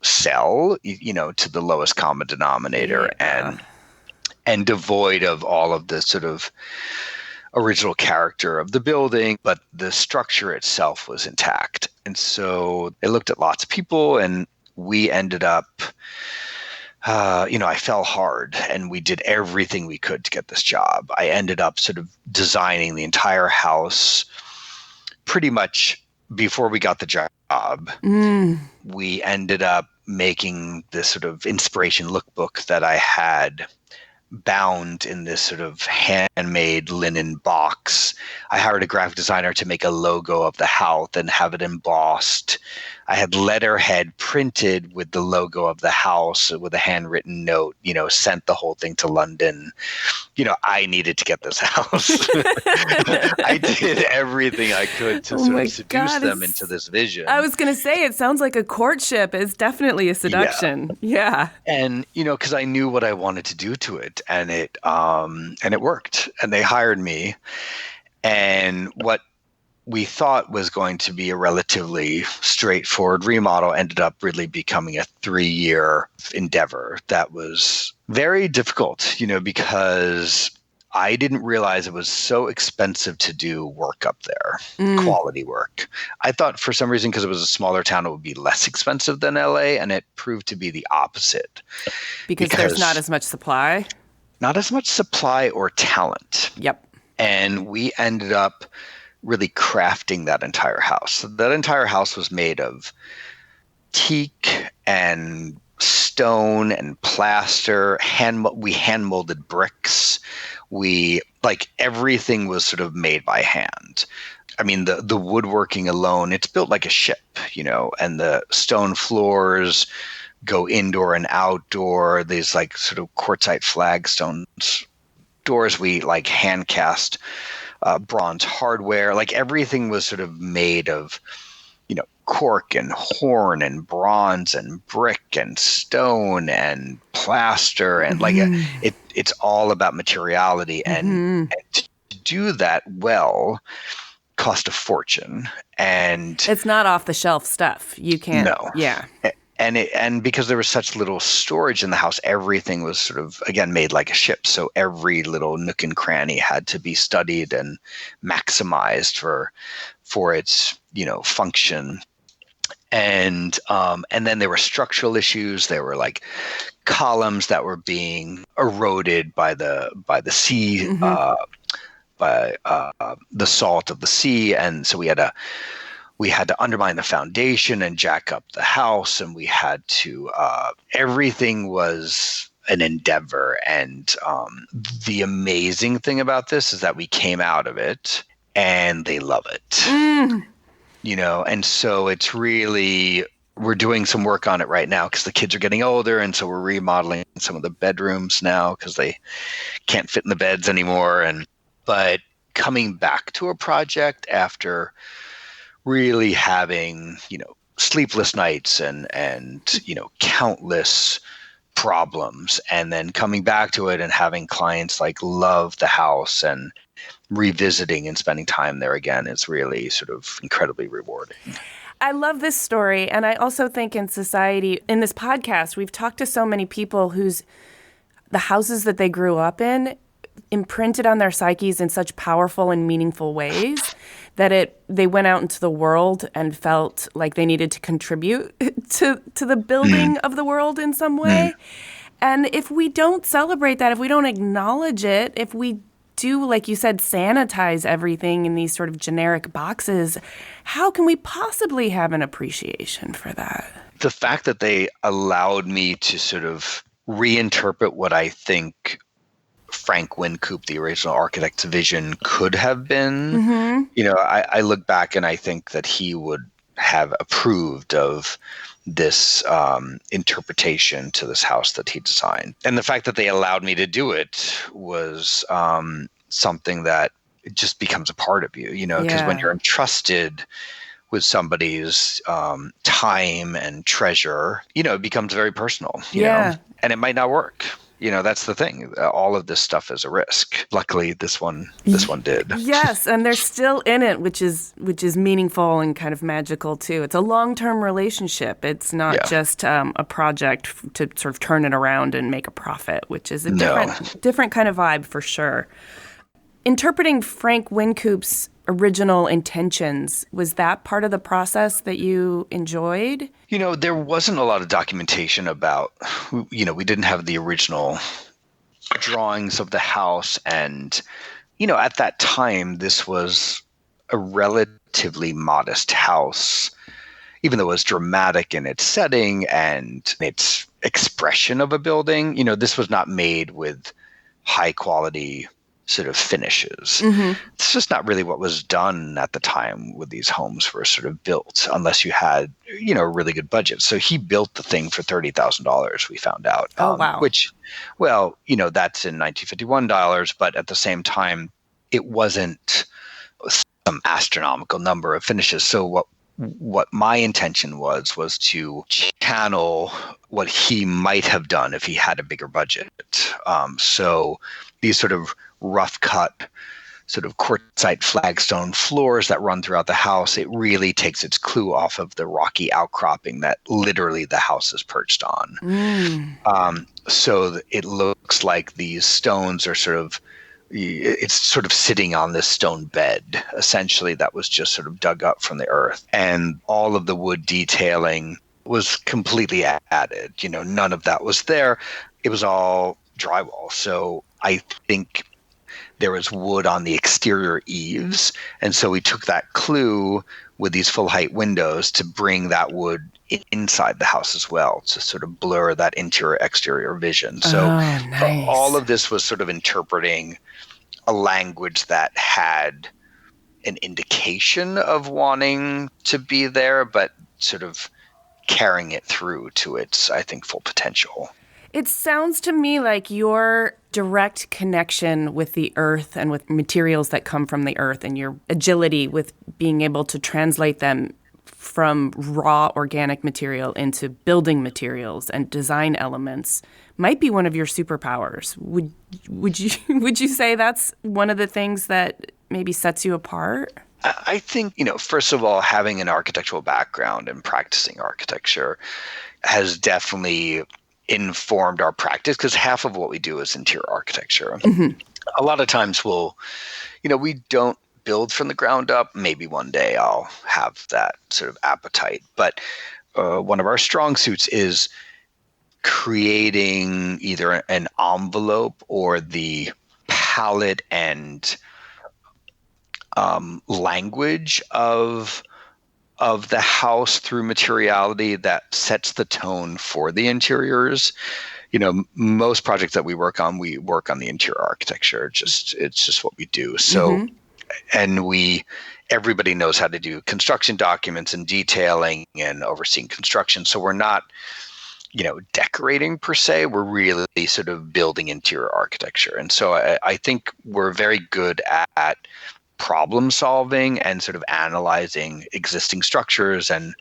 sell, to the lowest common denominator, and devoid of all of the sort of original character of the building, but the structure itself was intact. And so I looked at lots of people, and we ended up I fell hard, and we did everything we could to get this job. I ended up sort of designing the entire house pretty much before we got the job. We ended up making this sort of inspiration lookbook that I had bound in this sort of handmade linen box. I hired a graphic designer to make a logo of the house and have it embossed. I had letterhead printed with the logo of the house with a handwritten note, sent the whole thing to London. I needed to get this house. I did everything I could to sort of seduce them into this vision. I was going to say, it sounds like a courtship. It's definitely a seduction. Yeah. And, because I knew what I wanted to do to it, and it worked, and they hired me. And what we thought was going to be a relatively straightforward remodel ended up really becoming a 3-year endeavor that was very difficult, because I didn't realize it was so expensive to do work up there, quality work. I thought for some reason, because it was a smaller town, it would be less expensive than LA, and it proved to be the opposite. Because there's not as much supply? Not as much supply or talent. Yep. And we ended up really crafting that entire house. So that entire house was made of teak and stone and plaster. We hand molded bricks. Everything was sort of made by hand. I mean, the woodworking alone, it's built like a ship, and the stone floors go indoor and outdoor. These sort of quartzite flagstones doors we hand cast. Bronze hardware, everything was sort of made of, cork and horn and bronze and brick and stone and plaster. And it's all about materiality. And to do that well cost a fortune. And it's not off the shelf stuff. You can't. No. Yeah. And because there was such little storage in the house, everything was sort of, again, made like a ship. So every little nook and cranny had to be studied and maximized for its, function. And then there were structural issues. There were columns that were being eroded by the sea, by the salt of the sea. And so we had to undermine the foundation and jack up the house, and we had to everything was an endeavor. And the amazing thing about this is that we came out of it and they love it. And so it's really, we're doing some work on it right now because the kids are getting older, and so we're remodeling some of the bedrooms now because they can't fit in the beds anymore. But coming back to a project after really having, sleepless nights and countless problems, and then coming back to it and having clients love the house and revisiting and spending time there again is really sort of incredibly rewarding. I love this story. And I also think in society, in this podcast, we've talked to so many people the houses that they grew up in imprinted on their psyches in such powerful and meaningful ways that they went out into the world and felt like they needed to contribute to the building of the world in some way. And if we don't celebrate that, if we don't acknowledge it, if we do, like you said, sanitize everything in these sort of generic boxes, how can we possibly have an appreciation for that? The fact that they allowed me to sort of reinterpret what I think Frank Wincoup, the original architect's vision, could have been. I look back and I think that he would have approved of this interpretation to this house that he designed. And the fact that they allowed me to do it was something that it just becomes a part of you, because when you're entrusted with somebody's time and treasure, it becomes very personal, you know, and it might not work. That's the thing. All of this stuff is a risk. Luckily, this one did. Yes, and they're still in it, which is meaningful and kind of magical too. It's a long-term relationship. It's not just a project to sort of turn it around and make a profit, which is a different kind of vibe for sure. Interpreting Frank Wincoup's original intentions, was that part of the process that you enjoyed? There wasn't a lot of documentation about, we didn't have the original drawings of the house. And, at that time, this was a relatively modest house, even though it was dramatic in its setting and its expression of a building. This was not made with high quality sort of finishes. Mm-hmm. It's just not really what was done at the time when these homes were sort of built, unless you had, a really good budget. So he built the thing for $30,000, we found out, Oh, wow. which, well, that's in 1951 dollars, but at the same time, it wasn't some astronomical number of finishes. So what my intention was to channel what he might have done if he had a bigger budget. So these sort of rough cut, sort of quartzite flagstone floors that run throughout the house, it really takes its clue off of the rocky outcropping that literally the house is perched on. So it looks like these stones are it's sort of sitting on this stone bed, essentially, that was just sort of dug up from the earth. And all of the wood detailing was completely added. None of that was there. It was all drywall. So I think there was wood on the exterior eaves. And so we took that clue with these full height windows to bring that wood inside the house as well, to sort of blur that interior exterior vision. So nice. all of this was sort of interpreting a language that had an indication of wanting to be there, but sort of carrying it through to its, I think, full potential. It sounds to me like your direct connection with the earth and with materials that come from the earth, and your agility with being able to translate them from raw organic material into building materials and design elements might be one of your superpowers. Would you say that's one of the things that maybe sets you apart? I think, first of all, having an architectural background and practicing architecture has definitely informed our practice, because half of what we do is interior architecture. Mm-hmm. A lot of times we don't build from the ground up. Maybe one day I'll have that sort of appetite. But one of our strong suits is creating either an envelope or the palette and language of the house through materiality that sets the tone for the interiors. Most projects that we work on the interior architecture. It's just what we do. So, mm-hmm. And everybody knows how to do construction documents and detailing and overseeing construction. So we're not, decorating per se. We're really sort of building interior architecture. And so I think we're very good at problem solving and sort of analyzing existing structures and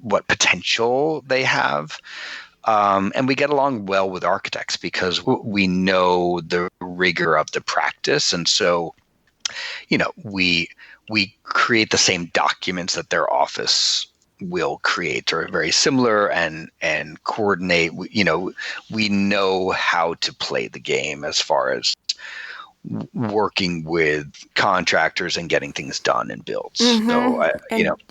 what potential they have. And we get along well with architects because we know the rigor of the practice. And so, we create the same documents that their office will create, or very similar, and coordinate. We know how to play the game as far as working with contractors and getting things done and built. Mm-hmm. So,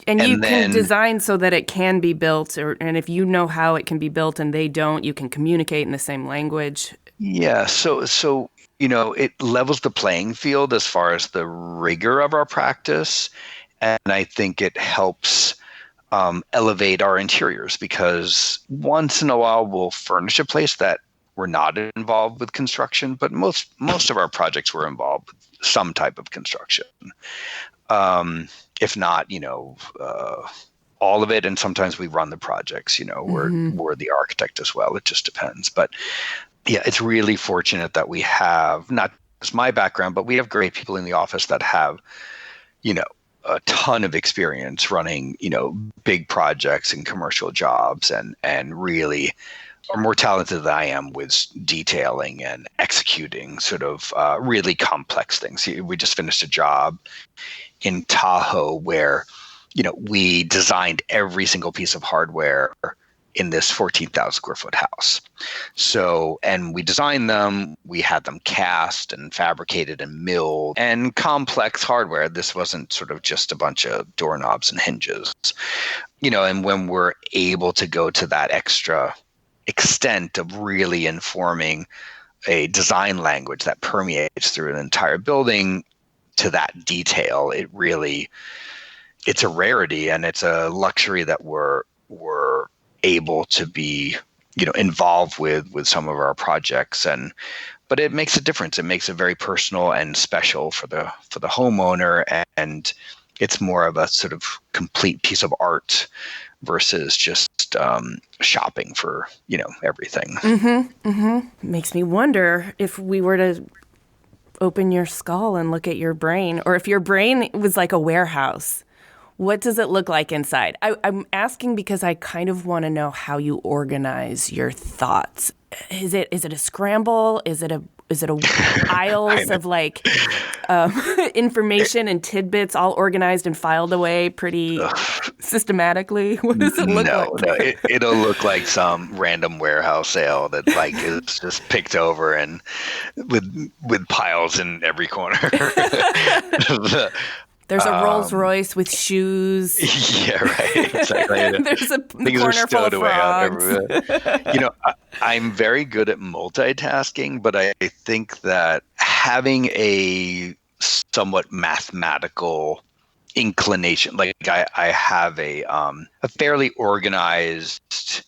and you can design so that it can be built, and if you know how it can be built and they don't, you can communicate in the same language. Yeah. So it levels the playing field as far as the rigor of our practice, and I think it helps elevate our interiors, because once in a while we'll furnish a place that we're not involved with construction, but most of our projects were involved with some type of construction. If not, all of it. And sometimes we run the projects, mm-hmm. we're the architect as well. It just depends. But yeah, it's really fortunate that we have not just my background, but we have great people in the office that have, a ton of experience running, big projects and commercial jobs, and really are more talented than I am with detailing and executing sort of really complex things. We just finished a job in Tahoe where, we designed every single piece of hardware in this 14,000 square foot house. So, and we designed them, we had them cast and fabricated and milled, and complex hardware. This wasn't sort of just a bunch of doorknobs and hinges, and when we're able to go to that extra extent of really informing a design language that permeates through an entire building to that detail, it's a rarity, and it's a luxury that we're able to be, involved with some of our projects. And but it makes a difference. It makes it very personal and special for the homeowner, and it's more of a sort of complete piece of art versus just shopping for everything. Makes me wonder if we were to open your skull and look at your brain, or if your brain was like a warehouse, what does it look like inside? I'm asking because I kind of want to know how you organize your thoughts. Is it a scramble? Is it aisles of like information and tidbits all organized and filed away pretty systematically? What does it look like? No, it'll look like some random warehouse sale that like is just picked over and with piles in every corner. There's a Rolls Royce with shoes. Yeah, right. Exactly. There's a corner full of frogs. I'm very good at multitasking, but I think that having a somewhat mathematical inclination, like I have a fairly organized,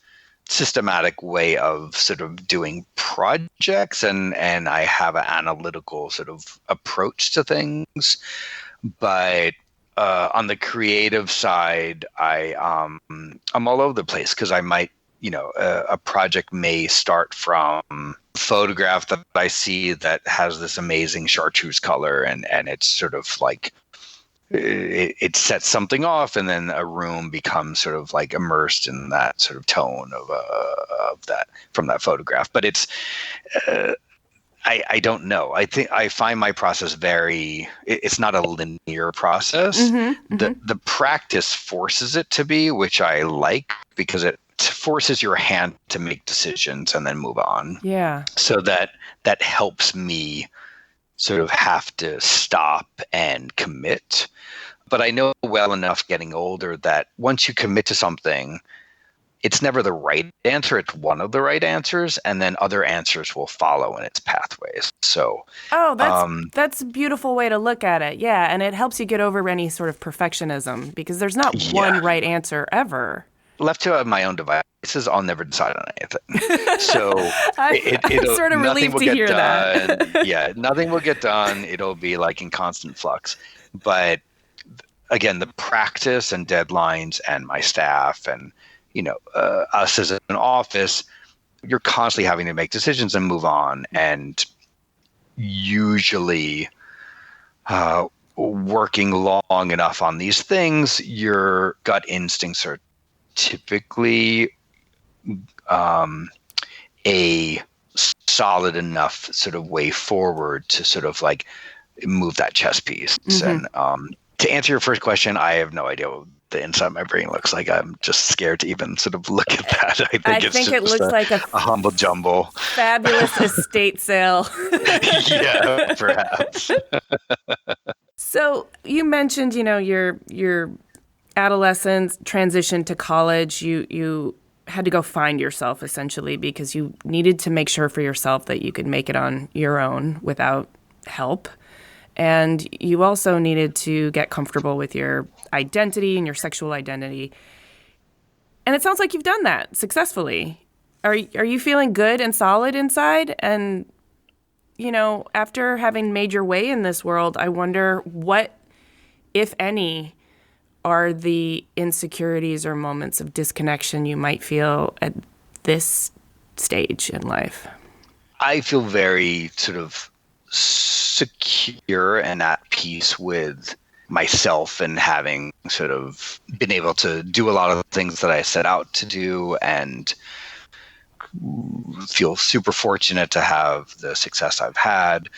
systematic way of sort of doing projects, and I have an analytical sort of approach to things. But on the creative side, I'm all over the place because I might, a project may start from a photograph that I see that has this amazing chartreuse color, and it's sort of like it sets something off, and then a room becomes sort of like immersed in that sort of tone of that from that photograph. But it's I don't know. I find my process it's not a linear process. Mm-hmm. The practice forces it to be, which I like because it forces your hand to make decisions and then move on. Yeah. So that helps me sort of have to stop and commit. But I know well enough getting older that once you commit to something, it's never the right answer. It's one of the right answers, and then other answers will follow in its pathways. So, that's a beautiful way to look at it. Yeah, and it helps you get over any sort of perfectionism because there's not one right answer ever. Left to my own devices, I'll never decide on anything. So I'm sort of relieved to hear that. Yeah, nothing will get done. It'll be like in constant flux. But again, the practice and deadlines and my staff and us as an office, you're constantly having to make decisions and move on. And usually working long enough on these things, your gut instincts are typically a solid enough sort of way forward to sort of like move that chess piece. Mm-hmm. And to answer your first question, I have no idea what the inside of my brain looks like. I'm just scared to even sort of look at that. I think it looks like a humble jumble. Fabulous estate sale. Yeah, perhaps. So you mentioned, your adolescence transition to college. You had to go find yourself essentially because you needed to make sure for yourself that you could make it on your own without help. And you also needed to get comfortable with your identity and your sexual identity. And it sounds like you've done that successfully. Are you feeling good and solid inside? And, after having made your way in this world, I wonder what, if any, are the insecurities or moments of disconnection you might feel at this stage in life? I feel very sort of secure and at peace with myself and having sort of been able to do a lot of the things that I set out to do, and feel super fortunate to have the success I've had.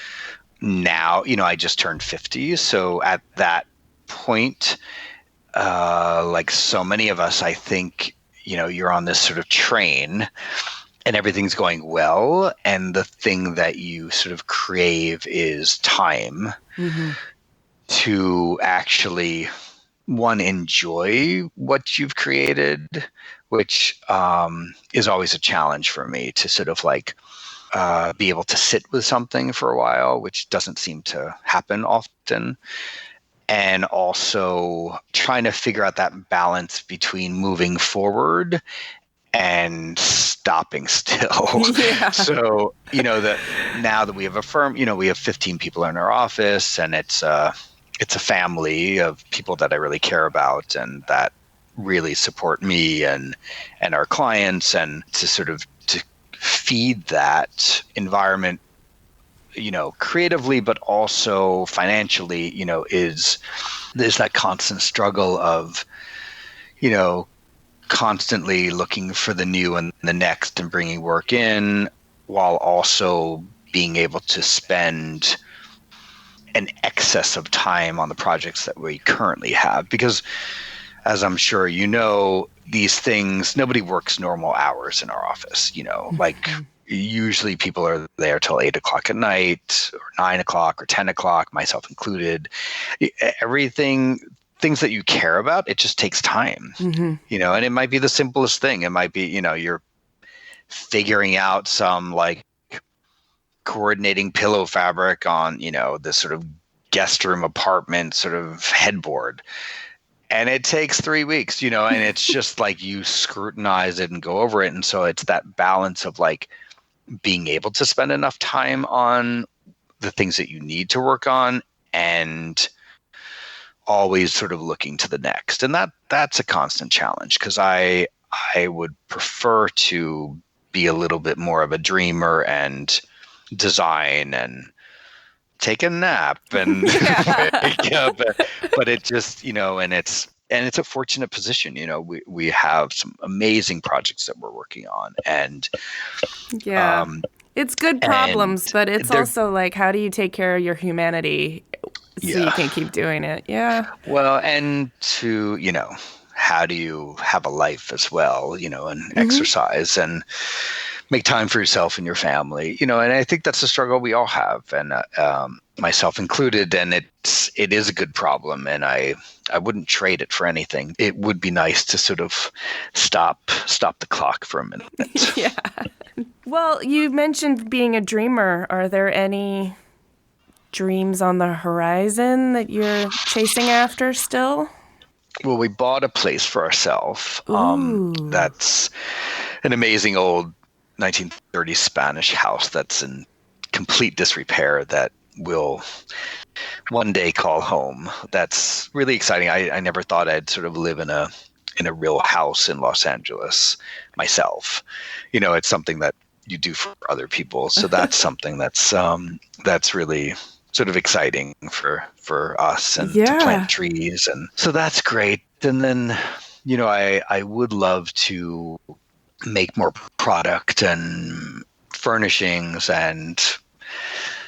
Now, I just turned 50. So at that point, like so many of us, I think, you're on this sort of train and everything's going well. And the thing that you sort of crave is time to actually, one, enjoy what you've created, which is always a challenge for me to sort of like be able to sit with something for a while, which doesn't seem to happen often. And also trying to figure out that balance between moving forward and stopping still. Yeah. So, that now that we have a firm, we have 15 people in our office, and it's a family of people that I really care about and that really support me and our clients, and to sort of to feed that environment, creatively, but also financially, there's that constant struggle of, constantly looking for the new and the next and bringing work in, while also being able to spend an excess of time on the projects that we currently have. Because as I'm sure these things, nobody works normal hours in our office, like usually people are there till 8 o'clock at night or 9 o'clock or 10 o'clock, myself included. Things that you care about, it just takes time, and it might be the simplest thing. It might be, you're figuring out some like coordinating pillow fabric on, this sort of guest room apartment sort of headboard. And it takes 3 weeks, and it's just like you scrutinize it and go over it. And so it's that balance of like being able to spend enough time on the things that you need to work on and always sort of looking to the next. And that's a constant challenge, because I would prefer to be a little bit more of a dreamer and design and take a nap and wake up. But it just, and it's a fortunate position. We have some amazing projects that we're working on, and it's good problems, but it's also like, how do you take care of your humanity so you can keep doing it? Yeah. Well, and to, how do you have a life as well, and exercise and make time for yourself and your family, and I think that's a struggle we all have, and myself included. And it is a good problem, and I wouldn't trade it for anything. It would be nice to sort of stop the clock for a minute. Yeah. Well, you mentioned being a dreamer. Are there any dreams on the horizon that you're chasing after still? Well, we bought a place for ourselves. That's an amazing old 1930s Spanish house that's in complete disrepair that we'll one day call home. That's really exciting. I never thought I'd sort of live in a real house in Los Angeles myself. It's something that you do for other people. So that's something that's really sort of exciting for us, and to plant trees. And so that's great. And then, I would love to make more product and furnishings and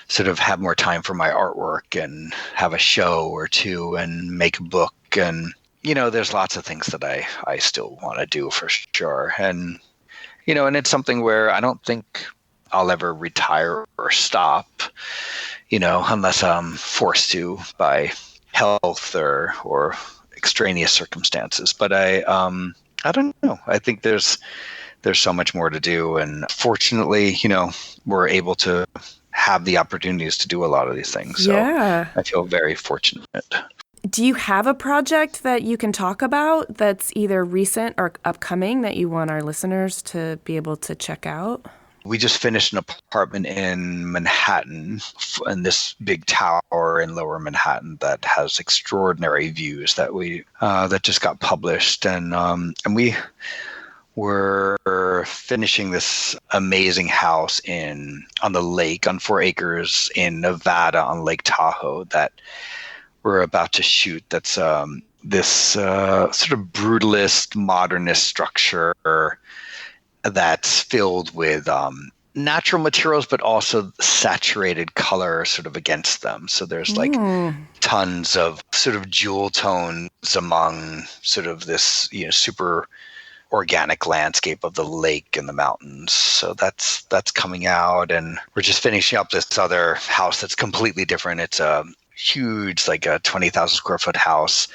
sort of have more time for my artwork and have a show or two and make a book. And, there's lots of things that I still want to do for sure. And, and it's something where I don't think I'll ever retire or stop, unless I'm forced to by health or extraneous circumstances. But I don't know. I think there's so much more to do. And fortunately, we're able to have the opportunities to do a lot of these things. So I feel very fortunate. Do you have a project that you can talk about that's either recent or upcoming that you want our listeners to be able to check out? We just finished an apartment in Manhattan, in this big tower in Lower Manhattan that has extraordinary views that that just got published, and we were finishing this amazing house on the lake on 4 acres in Nevada on Lake Tahoe that we're about to shoot. That's this sort of brutalist modernist structure that's filled with natural materials, but also saturated color sort of against them. So there's like tons of sort of jewel tones among sort of this, super organic landscape of the lake and the mountains. So that's coming out, and we're just finishing up this other house that's completely different. It's a huge, like a 20,000 square foot house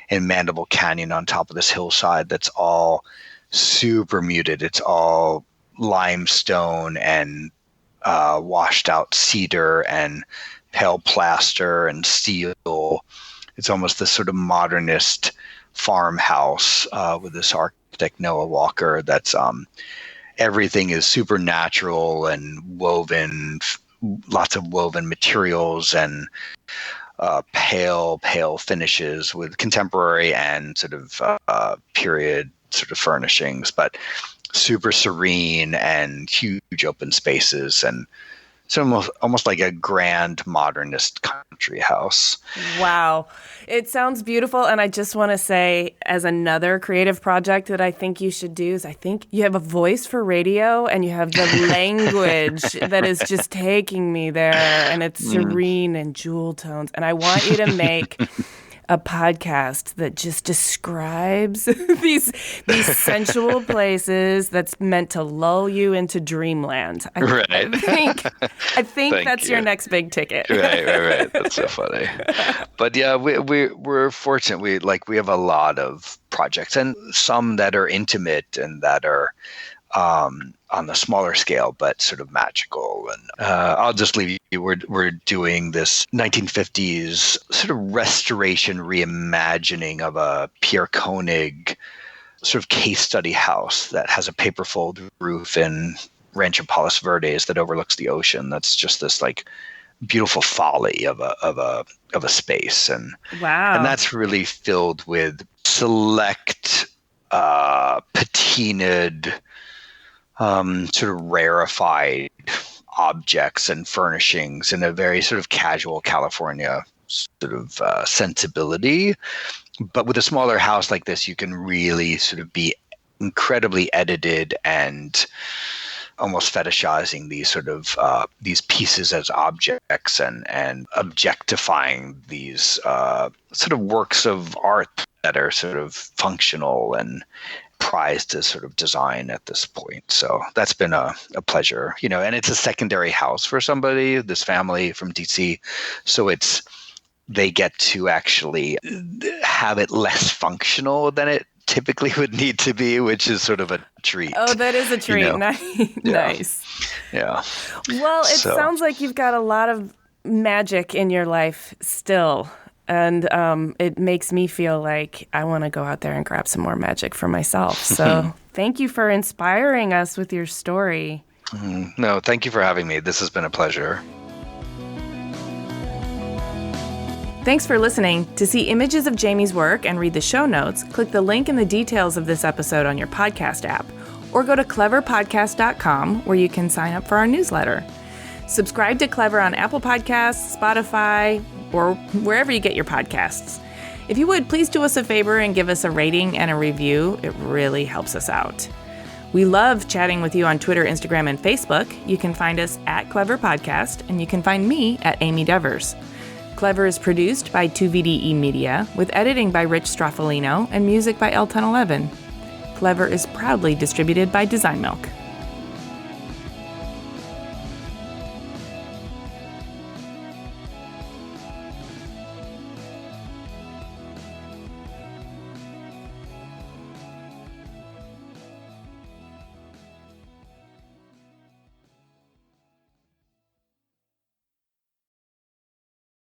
in Mandible Canyon on top of this hillside that's all super muted. It's all limestone and washed out cedar and pale plaster and steel. It's almost this sort of modernist farmhouse with this architect Noah Walker. That's everything is supernatural and woven, lots of woven materials and pale finishes with contemporary and sort of period sort of furnishings, but super serene and huge open spaces, and it's almost like a grand modernist country house. Wow. It sounds beautiful. And I just want to say, as another creative project that I think you should do, is I think you have a voice for radio and you have the language that is just taking me there. And it's serene and jewel tones. And I want you to make a podcast that just describes these sensual places that's meant to lull you into dreamland. I think that's your next big ticket. Right. That's so funny. But yeah, we're fortunate. We have a lot of projects, and some that are intimate and that are on the smaller scale, but sort of magical. And I'll just leave you. We're doing this 1950s sort of restoration reimagining of a Pierre Koenig sort of case study house that has a paper fold roof in Rancho Palos Verdes that overlooks the ocean. That's just this like beautiful folly of a space, and wow, and that's really filled with select patinaed, sort of rarefied objects and furnishings in a very sort of casual California sort of sensibility. But with a smaller house like this, you can really sort of be incredibly edited and almost fetishizing these sort of these pieces as objects and objectifying these sort of works of art that are sort of functional and prized as sort of design at this point. So that's been a pleasure, and it's a secondary house for somebody, this family from DC. So they get to actually have it less functional than it typically would need to be, which is sort of a treat. Oh, that is a treat. Nice. Yeah. Well, it sounds like you've got a lot of magic in your life still. And it makes me feel like I want to go out there and grab some more magic for myself. So thank you for inspiring us with your story. No, thank you for having me. This has been a pleasure. Thanks for listening. To see images of Jamie's work and read the show notes, click the link in the details of this episode on your podcast app, or go to cleverpodcast.com where you can sign up for our newsletter. Subscribe to Clever on Apple Podcasts, Spotify, or wherever you get your podcasts. If you would, please do us a favor and give us a rating and a review. It really helps us out. We love chatting with you on Twitter, Instagram, and Facebook. You can find us at Clever Podcast, and you can find me at Amy Devers. Clever is produced by 2VDE Media, with editing by Rich Stroffolino and music by L1011. Clever is proudly distributed by Design Milk.